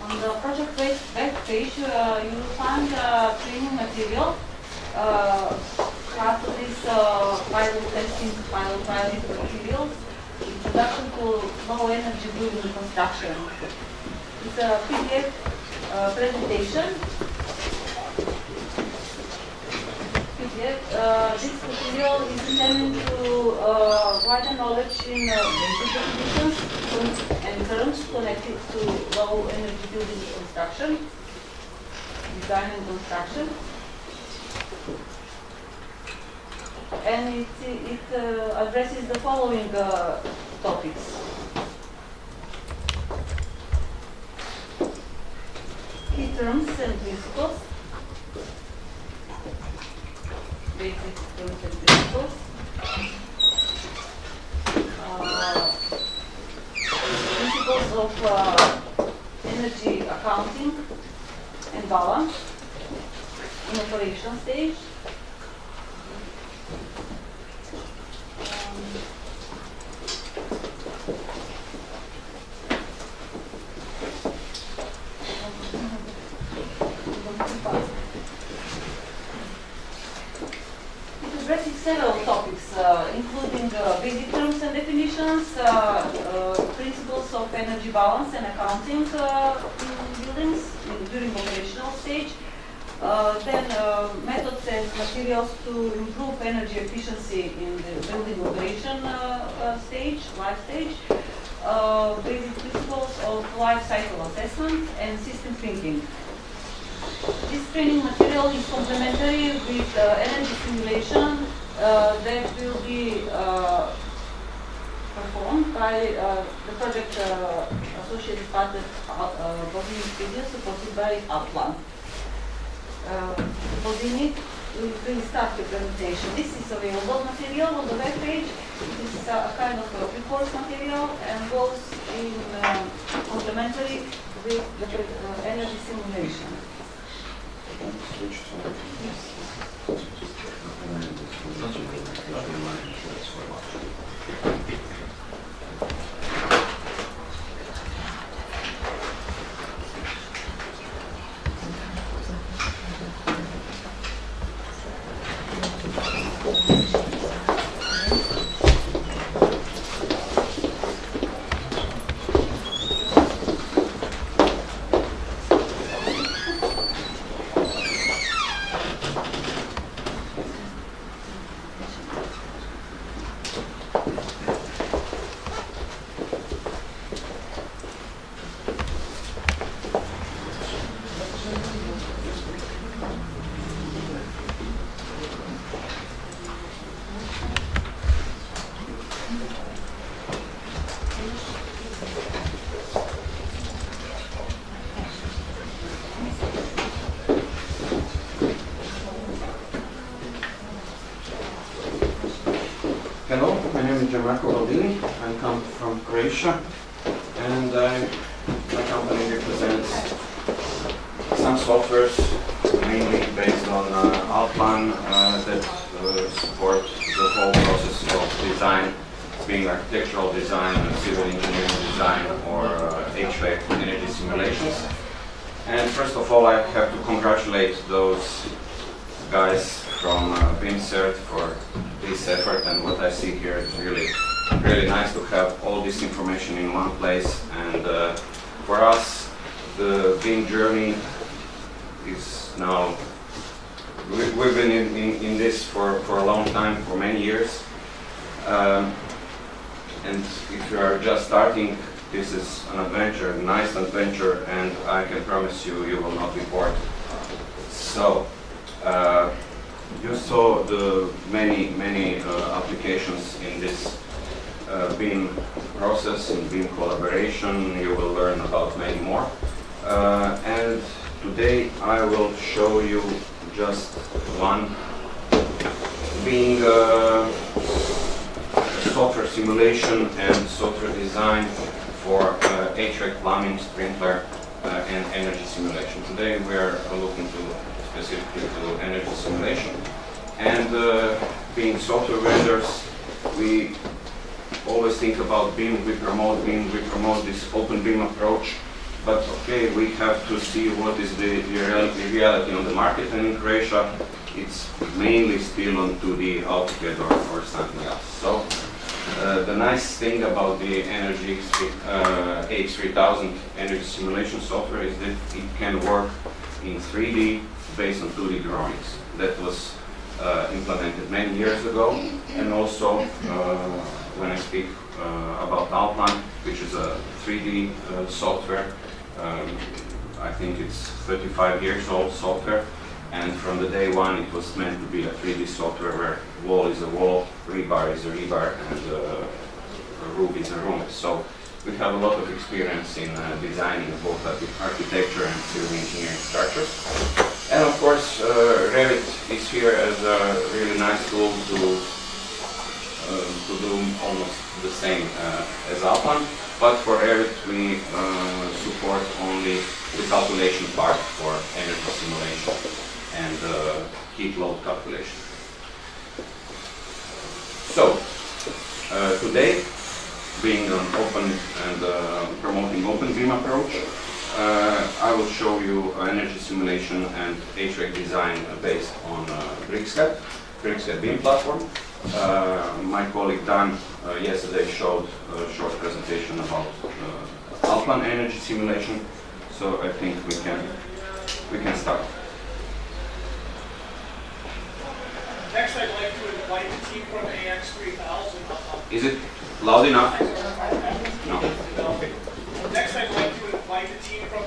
On the project web page, you will find training material. Part of this pilot testing, pilot trialing materials, introduction to low energy building construction. It's a PDF presentation. This material is intended to widen knowledge in basic definitions and terms connected to low energy building construction, design and construction. And it addresses the following topics. Key terms and principles. Basic terms and principles. Principles of energy accounting and balance in operation stage. It addresses several topics, including basic terms and definitions, principles of energy balance and accounting in buildings during operational stage, then methods and materials to improve energy efficiency in the building operation stage, life stage, basic principles of life cycle assessment and system thinking. This training material is complementary with energy simulation that will be performed by the project associated partner Bosnia Studio, supported by Upland. Bosnia will start the presentation. This is available material on the web page. This is a kind of a course material and goes in complementary with the energy simulation. Hello, my name is Marko Valdini. I come from Croatia, and my company represents some softwares, mainly based on Outline, that support the whole process of design, being architectural design, civil engineering design, or HVAC energy simulations. And first of all, I have to congratulate those guys from Bimcert for this effort, and what I see here is really nice to have all this information in one place. And for us, the BIM journey is now, we've been in this for a long time, for many years. And if you are just starting, this is an adventure, a nice adventure, and I can promise you, you will not be bored. So, you saw the many applications in this BIM process, in BIM collaboration. You will learn about many more. And today I will show you just one, being software simulation and software design for HVAC, plumbing, sprinkler, and energy simulation. Today we are looking specifically to energy simulation. And being software vendors, we always think about BIM, we promote this open BIM approach. But okay, we have to see what is the reality on the market, and in Croatia it's mainly still on 2D AutoCAD or something else. So the nice thing about the Energy H3000 energy simulation software is that it can work in 3D based on 2D drawings. That was implemented many years ago, and also when I speak about Outline, which is a 3D software, I think it's 35 years old software, and from the day one it was meant to be a 3D software where wall is a wall, rebar is a rebar, and a room is a room. So we have a lot of experience in designing both architecture and civil engineering structures. And of course, Revit is here as a really nice tool to do almost the same as Outline. But for Revit, we support only the calculation part for energy simulation and heat load calculation. So, today, being an open and promoting open BIM approach, I will show you energy simulation and HVAC design based on Bimcert BIM platform. My colleague Dan yesterday showed a short presentation about Outline energy simulation, so I think we can start. Next, I'd like to invite the team from AX3000 up. Is it loud enough? No. Next, I'd like to invite the team from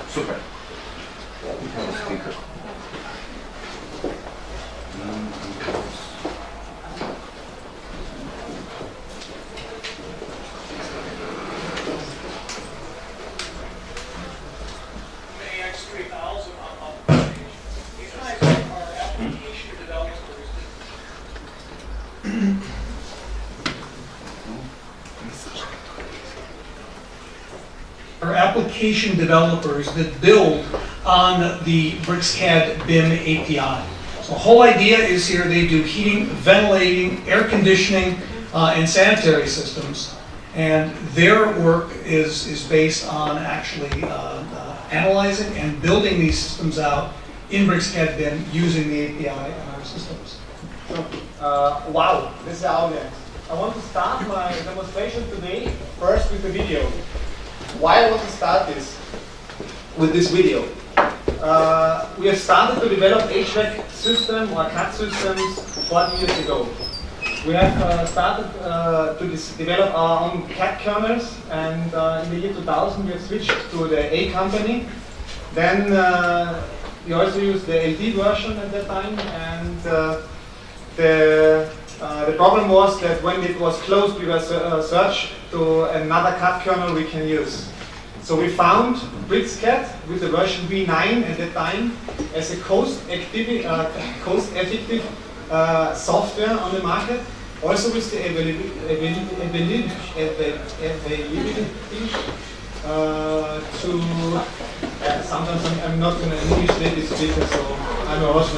Super. We have a speaker. Are application developers that build on the BricsCAD BIM API. So the whole idea is here they do heating, ventilating, air conditioning, and sanitary systems. And their work is based on actually analyzing and building these systems out in BricsCAD BIM using the API and our systems. So, wow, this is the audience. I want to start my demonstration today first with the video. Why I want to start this with this video? We have started to develop HVAC system or CAD systems 40 years ago. We have started to develop our own CAD kernels, and in the year 2000 we have switched to the A company. Then we also used the LD version at that time, and the problem was that when it was closed, we were searched to another CAD kernel we can use. So we found BricsCAD with the version V9 at that time as a cost-effective software on the market. Also with the availability to sometimes I'm not an English native speaker, so I'm a Russian.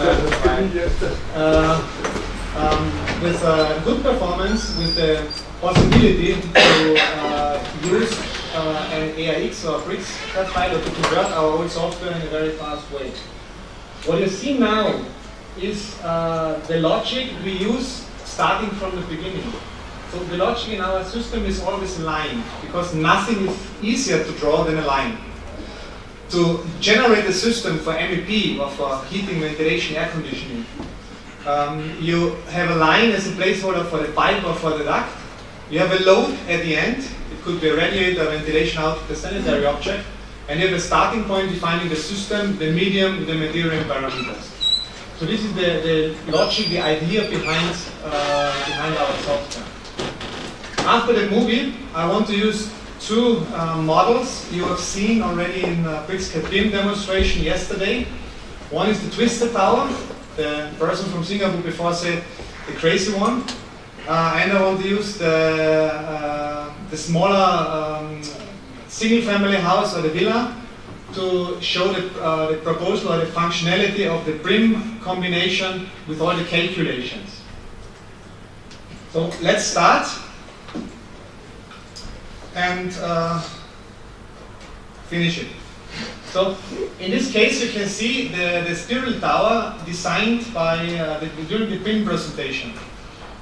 With good performance, with the possibility to use an AIX or BricsCAD file to convert our old software in a very fast way. What you see now is the logic we use starting from the beginning. So the logic in our system is always a line, because nothing is easier to draw than a line. To generate a system for MEP or for heating, ventilation, air conditioning, you have a line as a placeholder for the pipe or for the duct. You have a load at the end. It could be a radiator, ventilation out, the sanitary object. And you have a starting point defining the system, the medium, the material parameters. So this is the logic, the idea behind our software. After the movie, I want to use two models you have seen already in BricsCAD BIM demonstration yesterday. One is the Twisted Tower. The person from Singapore before said the crazy one. And I want to use the smaller single family house or the villa to show the proposal or the functionality of the BRIM combination with all the calculations. So let's start and finish it. So in this case you can see the spiral tower designed by during the BIM presentation.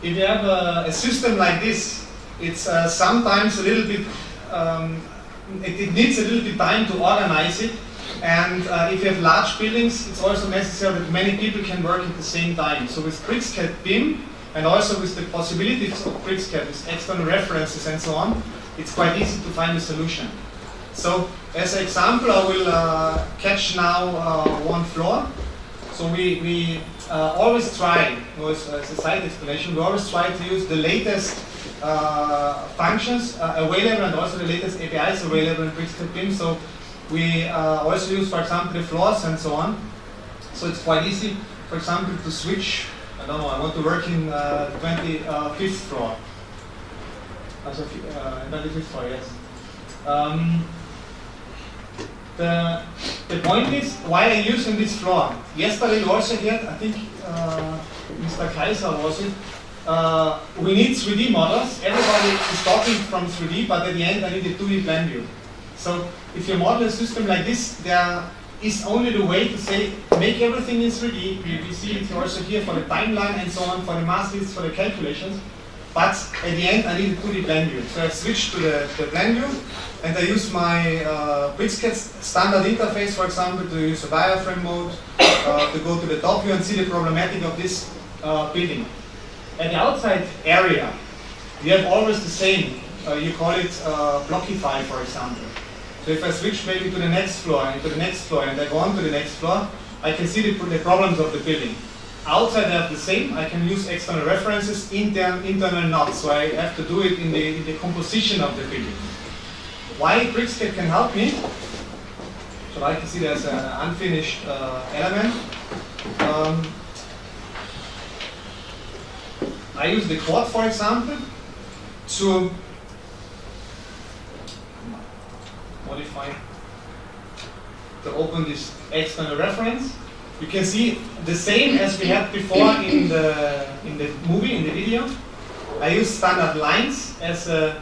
If you have a system like this, it's sometimes a little bit it needs a little bit time to organize it, and if you have large buildings, it's also necessary that many people can work at the same time. So with BricsCAD BIM, and also with the possibilities of BricsCAD, with external references and so on, it's quite easy to find a solution. So as an example, I will catch now one floor. So we always try, as a side explanation, we always try to use the latest functions available and also the latest APIs available in BricsCAD BIM. So we also use, for example, the floors and so on. So it's quite easy, for example, to switch. I don't know, I want to work in 25th floor. Also, 25th floor, yes. The point is why I'm using this floor. Yesterday you also heard, I think Mr. Kaiser was it, we need 3D models. Everybody is talking from 3D, but at the end I need a 2D plan view. So if you model a system like this, there is only the way to say, make everything in 3D. We see it also here for the timeline and so on, for the mass lists, for the calculations. But at the end I need a 2D plan view. So I switched to the plan view, and I use my BricsCAD standard interface, for example, to use a wireframe mode, to go to the top view and see the problematic of this building. At the outside area, you have always the same. You call it Blockify, for example. So if I switch maybe to the next floor and to the next floor and I go on to the next floor, I can see the problems of the building. Outside I have the same. I can use external references, internal not. So I have to do it in the composition of the building. Why BricsCAD can help me? So I can see there's an unfinished element. I use the quad, for example, to modify, to open this external reference. You can see the same as we had before in the movie, in the video. I use standard lines as an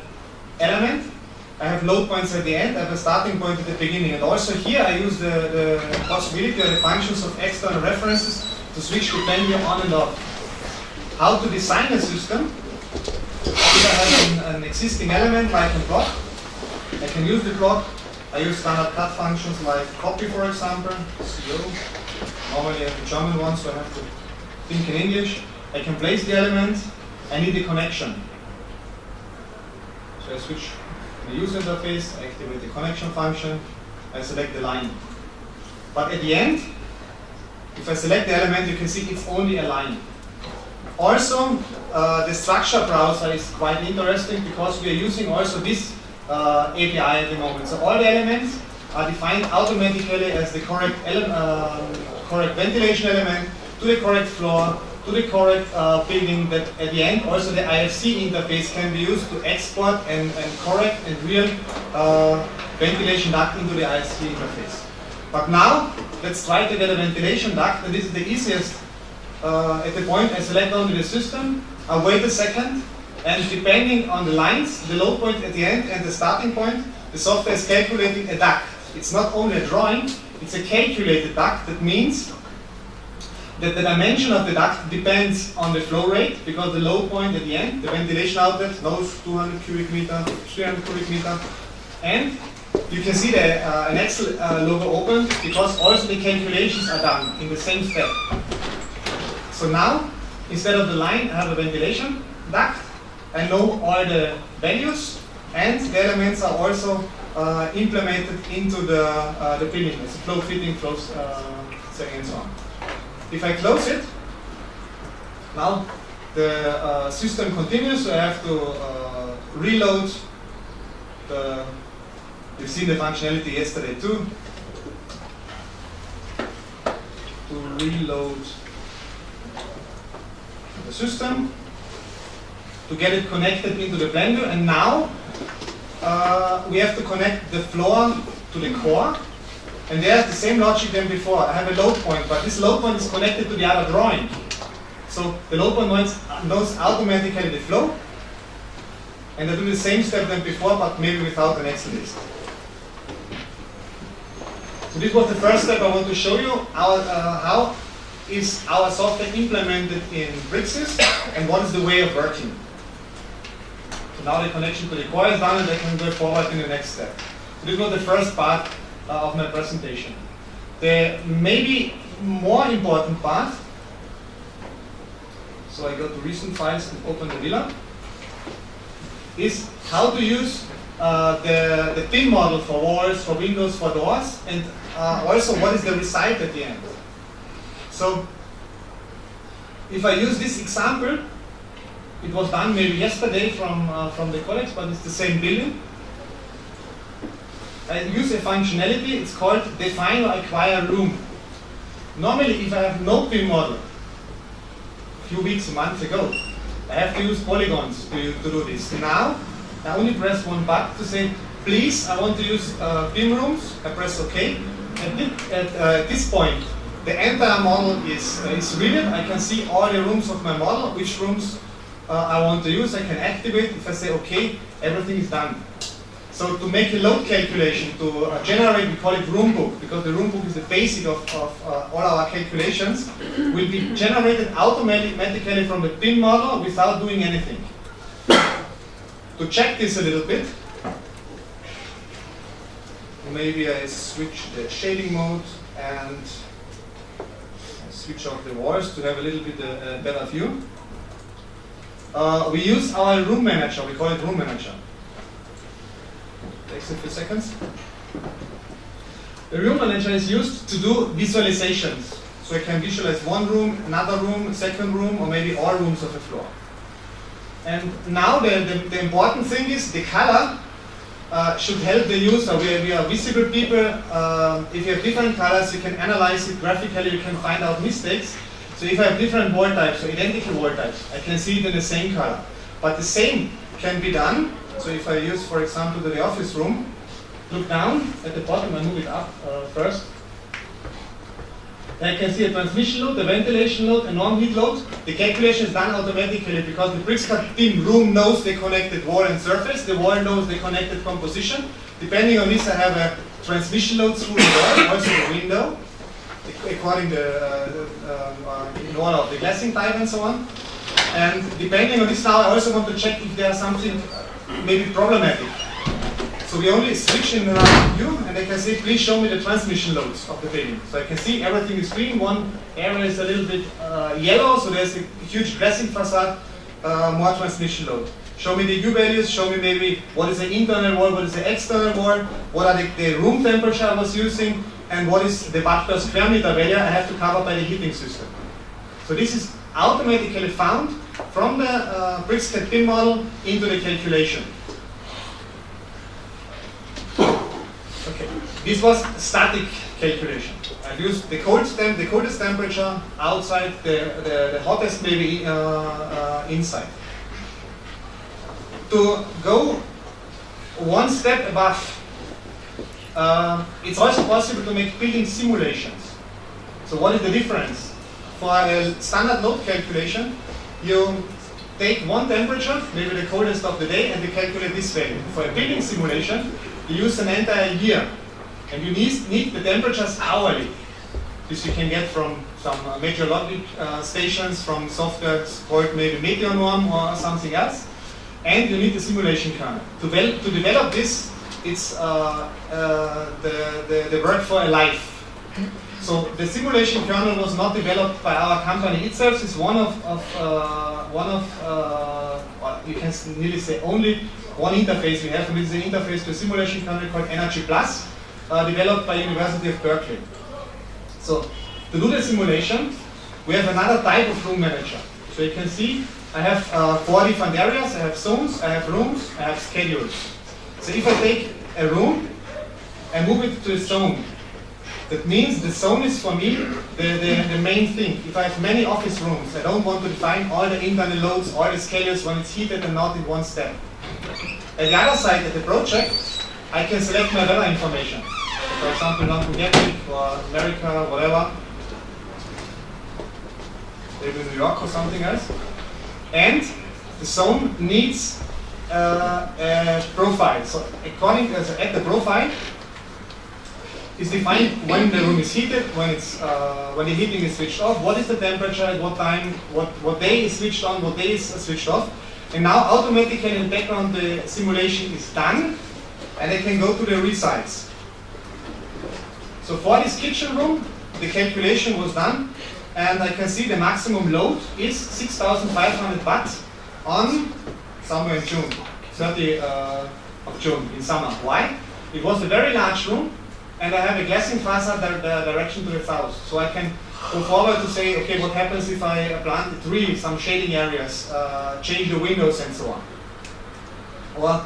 element. I have load points at the end, I have a starting point at the beginning. And also here I use the possibility or the functions of external references to switch the value on and off. How to design a system? If I have an existing element like a block, I can use the block. I use standard cut functions like copy, for example, CO. Normally I have the German one, so I have to think in English. I can place the element. I need a connection. So I switch the user interface, I activate the connection function, I select the line. But at the end, if I select the element, you can see it's only a line. Also, the structure browser is quite interesting because we are using also this API at the moment. So all the elements are defined automatically as the correct ventilation element to the correct floor, to the correct building, that at the end also the IFC interface can be used to export and correct and real ventilation duct into the IFC interface. But now, let's try to get a ventilation duct, and this is the easiest. At the point I select only the system, I wait a second, and depending on the lines, the load point at the end and the starting point, the software is calculating a duct. It's not only a drawing, it's a calculated duct. That means that the dimension of the duct depends on the flow rate, because the load point at the end, the ventilation outlet, knows 200 cubic meter, 300 cubic meter, and you can see an Excel logo open because also the calculations are done in the same step. So now, instead of the line, I have a ventilation duct. I know all the values, and the elements are also implemented into the building. It's a flow fitting, flow setting, and so on. If I close it, now the system continues, so I have to reload the, you've seen the functionality yesterday too, to reload the system, to get it connected into the Blender, and now we have to connect the floor to the core. And there's the same logic than before. I have a load point, but this load point is connected to the other drawing. So the load point knows automatically the flow, and I do the same step than before, but maybe without an Excel list. So this was the first step I want to show you, how is our software implemented in Brixis, and what is the way of working. So now the connection to the core is done, and I can go forward in the next step. So this was the first part of my presentation. The maybe more important part, so I go to recent files and open the villa, is how to use the BIM model for walls, for windows, for doors, and also what is the result at the end. So if I use this example, it was done maybe yesterday from the colleagues, but it's the same building. I use a functionality, it's called define or acquire room. Normally, if I have no BIM model, a few weeks, a month ago, I have to use polygons to do this. Now, I only press one button to say, please, I want to use BIM rooms. I press OK. At this point, the entire model is readed. I can see all the rooms of my model, which rooms I want to use. I can activate. If I say OK, everything is done. So to make a load calculation, to generate, we call it room book, because the room book is the basic of all our calculations, will be generated automatically from the BIM model without doing anything. To check this a little bit, maybe I switch the shading mode and switch off the walls to have a little bit better view. We use our room manager, we call it room manager. Takes a few seconds. The room manager is used to do visualizations. So I can visualize one room, another room, second room, or maybe all rooms of a floor. And now the important thing is the color should help the user. We are visible people. If you have different colors, you can analyze it graphically, you can find out mistakes. So if I have different wall types, so identical wall types, I can see it in the same color. But the same can be done. So if I use, for example, the office room, look down at the bottom, I move it up first. I can see a transmission load, a ventilation load, a norm heat load. The calculation is done automatically because the BricsCAD BIM room knows the connected wall and surface. The wall knows the connected composition. Depending on this, I have a transmission load through the wall, also the window, according to in order of the glassing type and so on. And depending on this now, I also want to check if there's something maybe problematic. So we only switch in around view, and I can say, please show me the transmission loads of the building. So I can see everything is green. One area is a little bit yellow, so there's a huge glassing facade, more transmission load. Show me the U values, show me maybe what is the internal wall, what is the external wall, what are the room temperature I was using, and what is the watt per square meter value I have to cover by the heating system. So this is automatically found from the BricsCAD BIM model into the calculation. Okay, this was static calculation. I used the coldest temperature outside, the hottest maybe inside. To go one step above, it's also possible to make building simulations. So what is the difference? For a standard load calculation, you take one temperature, maybe the coldest of the day, and you calculate this value. For a building simulation, you use an entire year, and you need the temperatures hourly. This you can get from some meteorologic stations, from software called maybe Meteornorm or something else, and you need the simulation kernel. To develop this, it's the work for a life. So the simulation kernel was not developed by our company itself. It's one of you can nearly say only one interface we have, and it's the interface to a simulation kernel called Energy Plus, developed by University of Berkeley. So to do the simulation, we have another type of room manager. So you can see I have 4 different areas. I have zones, I have rooms, I have schedules. So if I take a room and move it to a zone, that means the zone is for me the main thing. If I have many office rooms, I don't want to define all the internal loads, all the schedules when it's heated and not in one step. At the other side, at the project, I can select my weather information. For example, London Gatwick or America, whatever. Maybe New York or something else. And the zone needs a profile. So according to at the profile, is defined when the room is heated, when the heating is switched off, what is the temperature, at what time, what day is switched on, what day is switched off. And now automatically in the background the simulation is done, and I can go to the resides. So for this kitchen room, the calculation was done, and I can see the maximum load is 6,500 watts on somewhere in June, 30 of June in summer. Why? It was a very large room, and I have a glassing facade direction to the south. So I can go forward to say, okay, what happens if I plant a tree, some shading areas, change the windows and so on. Or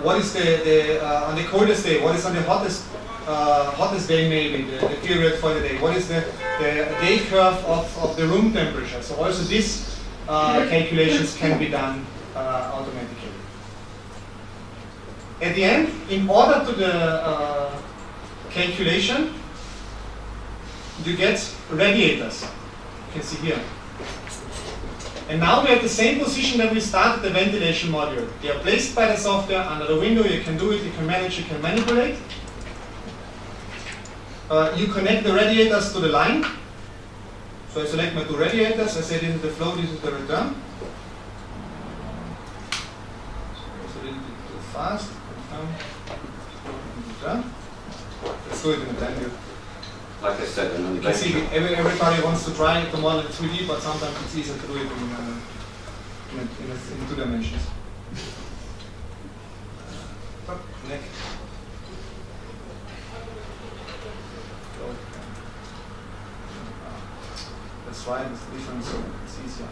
what is on the coldest day, what is on the hottest day maybe, the period for the day, what is the day curve of the room temperature. So also these calculations can be done automatically. At the end, in order to the calculation, you get radiators. You can see here. And now we have the same position that we started the ventilation module. They are placed by the software under the window. You can do it, you can manage, you can manipulate. You connect the radiators to the line. So I select my 2 radiators. I say this is the flow, this is the return. It's a little bit too fast. Return. Let's do it in a plan view. Like I said, You can see everybody wants to try to model in 3D, but sometimes it's easier to do it in 2 dimensions. Neck. That's why it's different, so it's easier.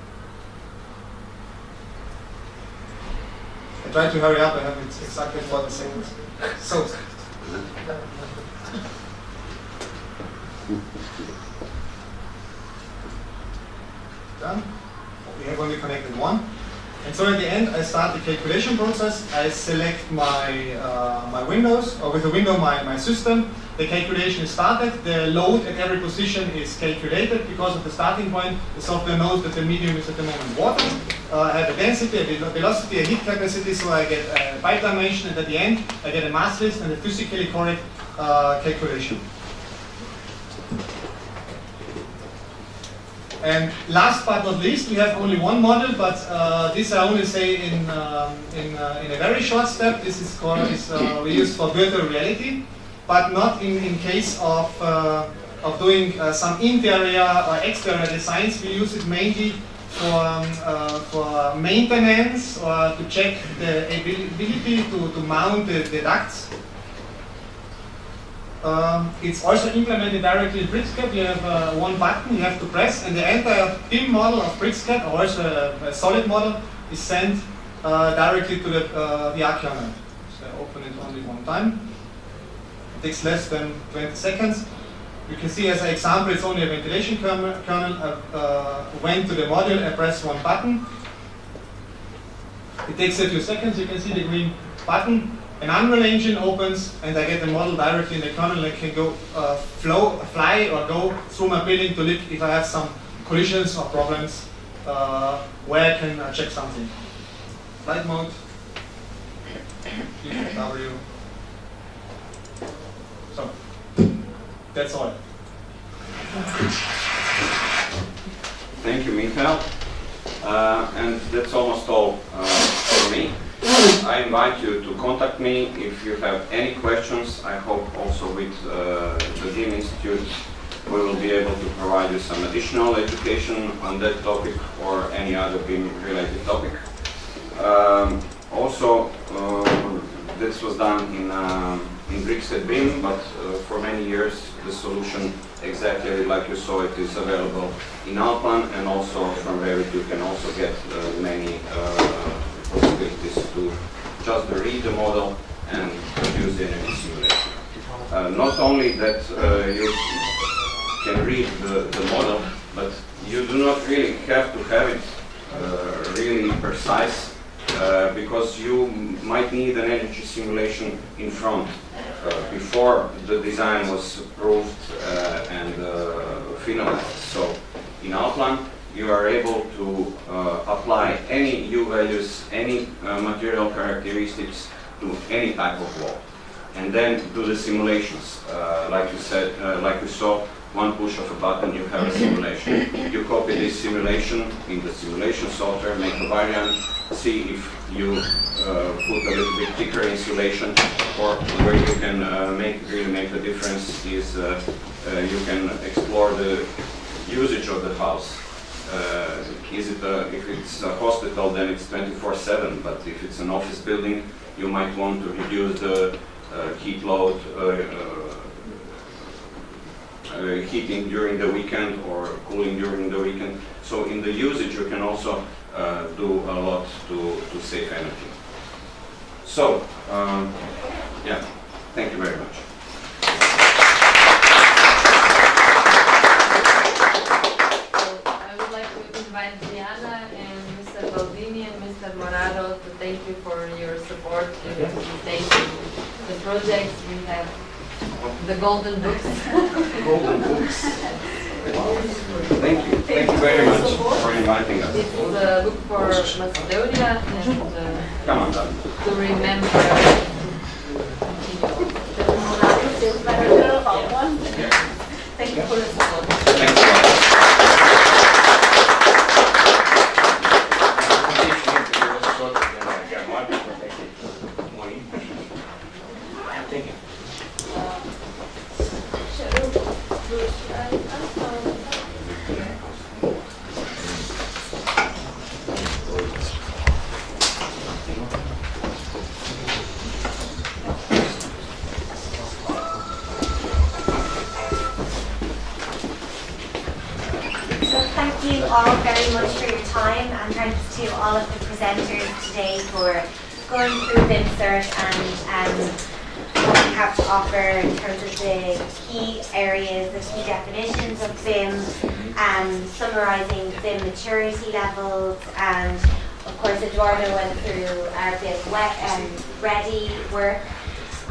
I try to hurry up, I have it exactly 40 seconds. So, Done. We have only connected one. And so at the end, I start the calculation process. I select my, my windows, or with the window my system. The calculation is started. The load at every position is calculated because of the starting point. The software knows that the medium is at the moment water. I have a density, a velocity, a heat capacity, so I get a pipe dimension, and at the end, I get a mass list and a physically correct calculation. And last but not least, we have only one model, but this I only say in a very short step. This is called we use for virtual reality, but not in case of doing some interior or exterior designs. We use it mainly for maintenance or to check the ability to mount the ducts. It's also implemented directly in Bimcert. You have one button you have to press, and the entire BIM model of Bimcert, or also a solid model, is sent directly to the Archaeonite. So I open it only one time. It takes less than 20 seconds. You can see as an example, it's only a ventilation kernel. Went to the model, I press one button. It takes a few seconds. You can see the green button. An Unreal Engine opens, and I get the model directly in the kernel, and I can go fly or go through my building to look if I have some collisions or problems where I can check something. Flight mode, W. So, that's all. Thank you, Michael. And that's almost all for me. I invite you to contact me if you have any questions. I hope also with the BIM Institute we will be able to provide you some additional education on that topic or any other BIM related topic. Also, this was done in Bimcert BIM, but for many years the solution, exactly like you saw it, is available in Alplan, and also from Revit you can also get many possibilities to just read the model and produce the energy simulation. Not only that you can read the model, but you do not really have to have it really precise, because you might need an energy simulation in front before the design was approved and finalized. So in Alplan, you are able to apply any U values, any material characteristics to any type of wall, and then do the simulations. Like you said, like we saw, one push of a button, you have a simulation. You copy this simulation in the simulation software, make a variant, see if you put a little bit thicker insulation, or where you can really make a difference is you can explore the usage of the house. If it's a hospital, then it's 24/7, but if it's an office building, you might want to reduce the heat load, heating during the weekend or cooling during the weekend. So in the usage, you can also do a lot to save energy. So, yeah, thank you very much. Diana and Mr. Baldini and Mr. Morado to thank you for your support in the presentation. The projects, we have the golden books. Golden books. Thank you. Thank you very much for inviting us. It's a book for Macedonia and Come on, Dan. to remember. Thank you for the support. Thanks a lot. Thank you. Thank you all very much for your time, and thanks to all of the presenters today for going through Bimcert and what we have to offer in terms of the key areas, the key definitions of BIM, summarising BIM maturity levels, and of course Eduardo went through our BIM ready work,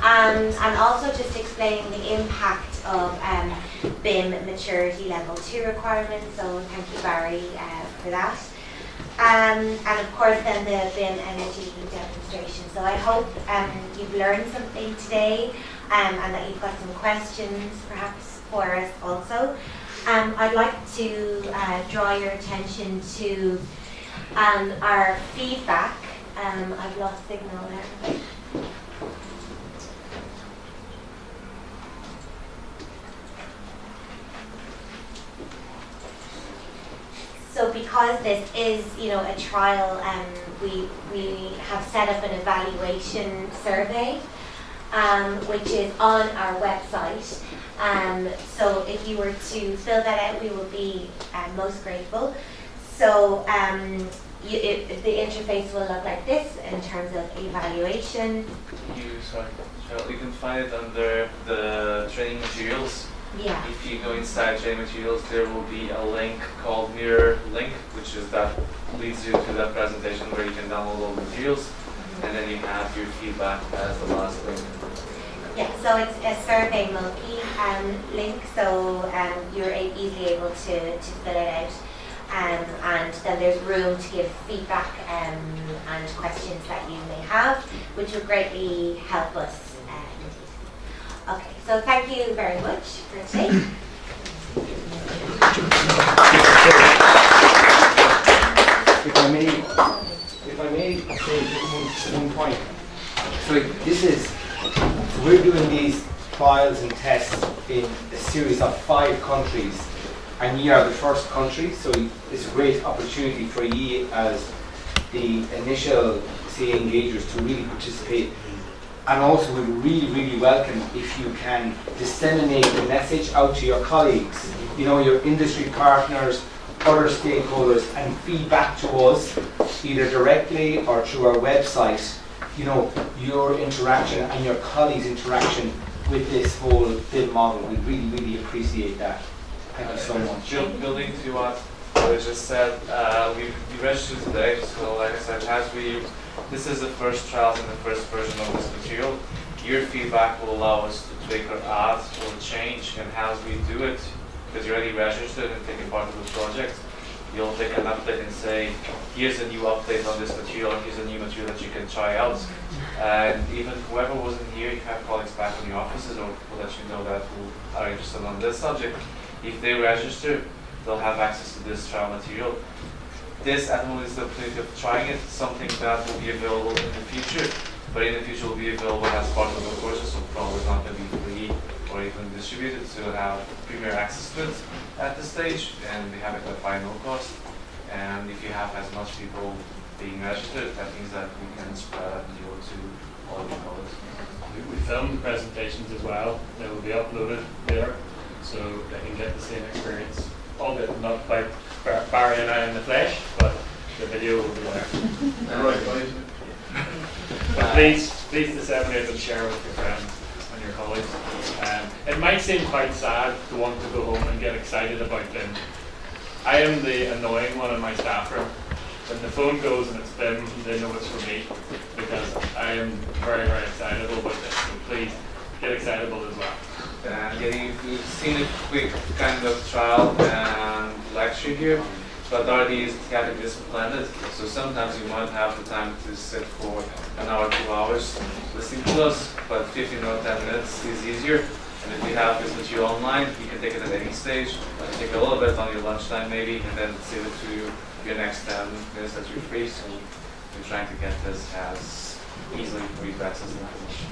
and also just explaining the impact of BIM maturity level 2 requirements, so thank you Barry for that. And of course then the BIM energy demonstration. So I hope you've learned something today and that you've got some questions perhaps for us also. I'd like to draw your attention to our feedback. I've lost signal there. So because this is, a trial, we have set up an evaluation survey, which is on our website. So if you were to fill that out, we will be most grateful. So the interface will look like this in terms of evaluation. You can find it under the training materials. Yeah. If you go inside training materials, there will be a link called Mirror Link, which is that leads you to that presentation where you can download all the materials, and then you have your feedback as the last link. Yeah, so it's a Survey Monkey link, so you're easily able to fill it out, and then there's room to give feedback and questions that you may have, which will greatly help us. Okay, so thank you very much for today. If I may say one point. So we're doing these trials and tests in a series of 5 countries, and you are the first country, so it's a great opportunity for you as the initial engagers to really participate. And also we would really welcome if you can disseminate the message out to your colleagues, your industry partners, other stakeholders, and feedback to us, either directly or through our website, your interaction and your colleagues' interaction with this whole BIM model. We really appreciate that. Thank you so much. Building to what I just said, we registered today, so like I said, this is the first trials and the first version of this material. Your feedback will allow us to tweak or add or change, and as we do it, because you're already registered and taking part of the project, you'll take an update and say, here's a new update on this material, here's a new material that you can try out. And even whoever wasn't here, if you have colleagues back in the offices or people that you know that who are interested on this subject, if they register, they'll have access to this trial material. This at the moment is the opportunity of trying it, something that will be available in the future, but in the future will be available as part of the courses, so probably not going to be free or even distributed, so you'll have premier access to it at this stage, and we have it at no cost. And if you have as much people being registered, that means that we can spread that material to all of your colleagues. We filmed the presentations as well. They will be uploaded there, so they can get the same experience. Albeit not by Barry and I in the flesh, but the video will be there. But please disseminate and share with your friends and your colleagues. It might seem quite sad to want to go home and get excited about BIM. I am the annoying one in my staff room. When the phone goes and it's BIM, they know it's for me, because I am very excited about this. So please get excitable as well. You've seen a quick kind of trial and lecture here, but already is category disciplined. So sometimes you might have the time to sit for an hour, 2 hours listening to us, but 15 or 10 minutes is easier. And if you have this material online, you can take it at any stage. Take a little bit on your lunchtime maybe, and then save it to your next 10 minutes that you're free. So we're trying to get this as easily for you to access the information.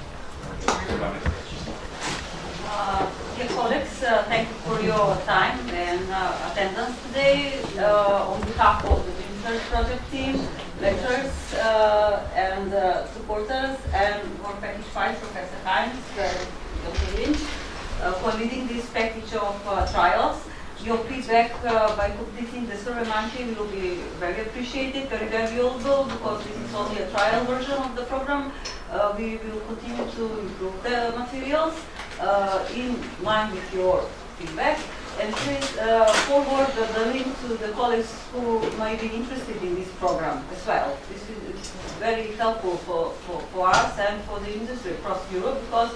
Dear colleagues, thank you for your time and attendance today. On behalf of the Bimcert project team, lecturers and supporters, and for package 5, Professor Hines, Dr. Lynch, for leading this package of trials. Your feedback by completing the survey monkey will be very appreciated, very valuable, because this is only a trial version of the program. We will continue to improve the materials in line with your feedback. And please forward the link to the colleagues who might be interested in this program as well. This is very helpful for us and for the industry across Europe, because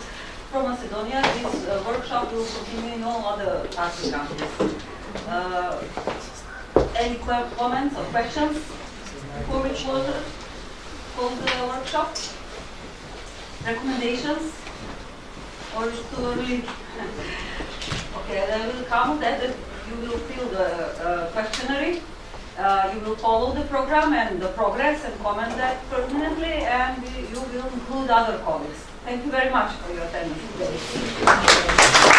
from Macedonia this workshop will continue in all other Balkan countries. Any comments or questions before we close the workshop? Recommendations? Or is it too early? Okay, I will come that you will fill the questionnaire. You will follow the program and the progress and comment that permanently, and you will include other colleagues. Thank you very much for your attendance today.